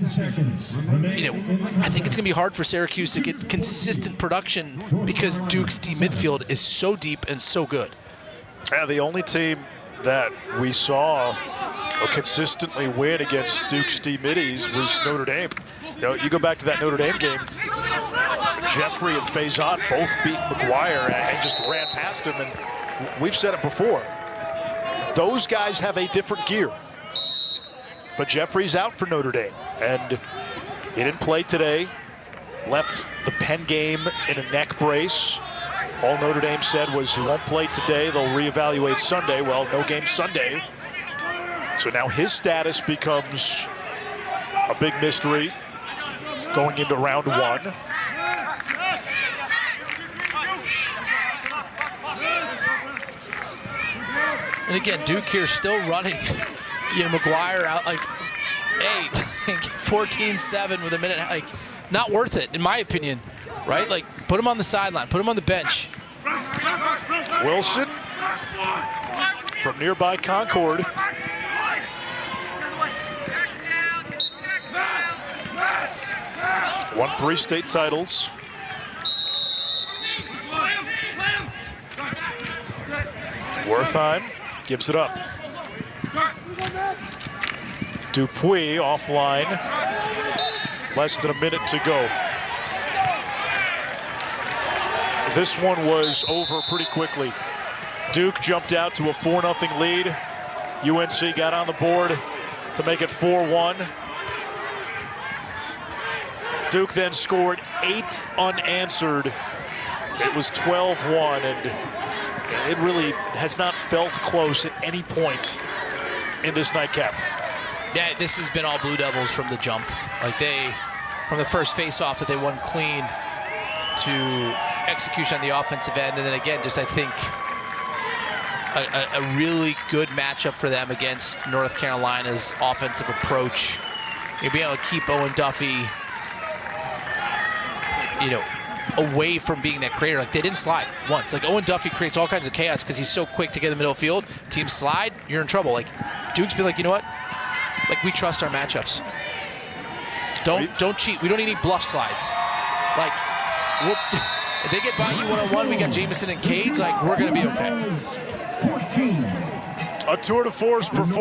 it's going to be hard for Syracuse to get consistent production because Duke's D midfield is so deep and so good. Yeah, the only team that we saw consistently win against Duke's D middies was Notre Dame. You go back to that Notre Dame game, Jeffrey and Faison both beat McGuire and just ran past him, and we've said it before. Those guys have a different gear. But Jeffrey's out for Notre Dame, and he didn't play today. Left the Penn game in a neck brace. All Notre Dame said was he won't play today. They'll reevaluate Sunday. Well, no game Sunday. So now his status becomes a big mystery going into round 1. And again, Duke here still running, McGuire out like, hey, 14-7 with a minute, like, not worth it, in my opinion, right? Like, put him on the sideline, put him on the bench. Wilson from nearby Concord. Won 3 state titles. Wertheim gives it up. Dupuis offline. Less than a minute to go. This one was over pretty quickly. Duke jumped out to a 4-0 lead. UNC got on the board to make it 4-1. Duke then scored 8 unanswered. It was 12-1, and it really has not felt close at any point in this nightcap. Yeah, this has been all Blue Devils from the jump. Like from the first face-off that they won clean to execution on the offensive end, and then again, just I think a really good matchup for them against North Carolina's offensive approach. You'll be able to keep Owen Duffy, away from being that creator. Like, they didn't slide once. Like, Owen Duffy creates all kinds of chaos because he's so quick to get in the middle of the field. Teams slide, you're in trouble. Like, Duke's be like, you know what? Like, we trust our matchups. Don't cheat. We don't need any bluff slides. Like, if they get by you one-on-one, we got Jamison and Cage, like, we're going to be okay. A tour de force performance.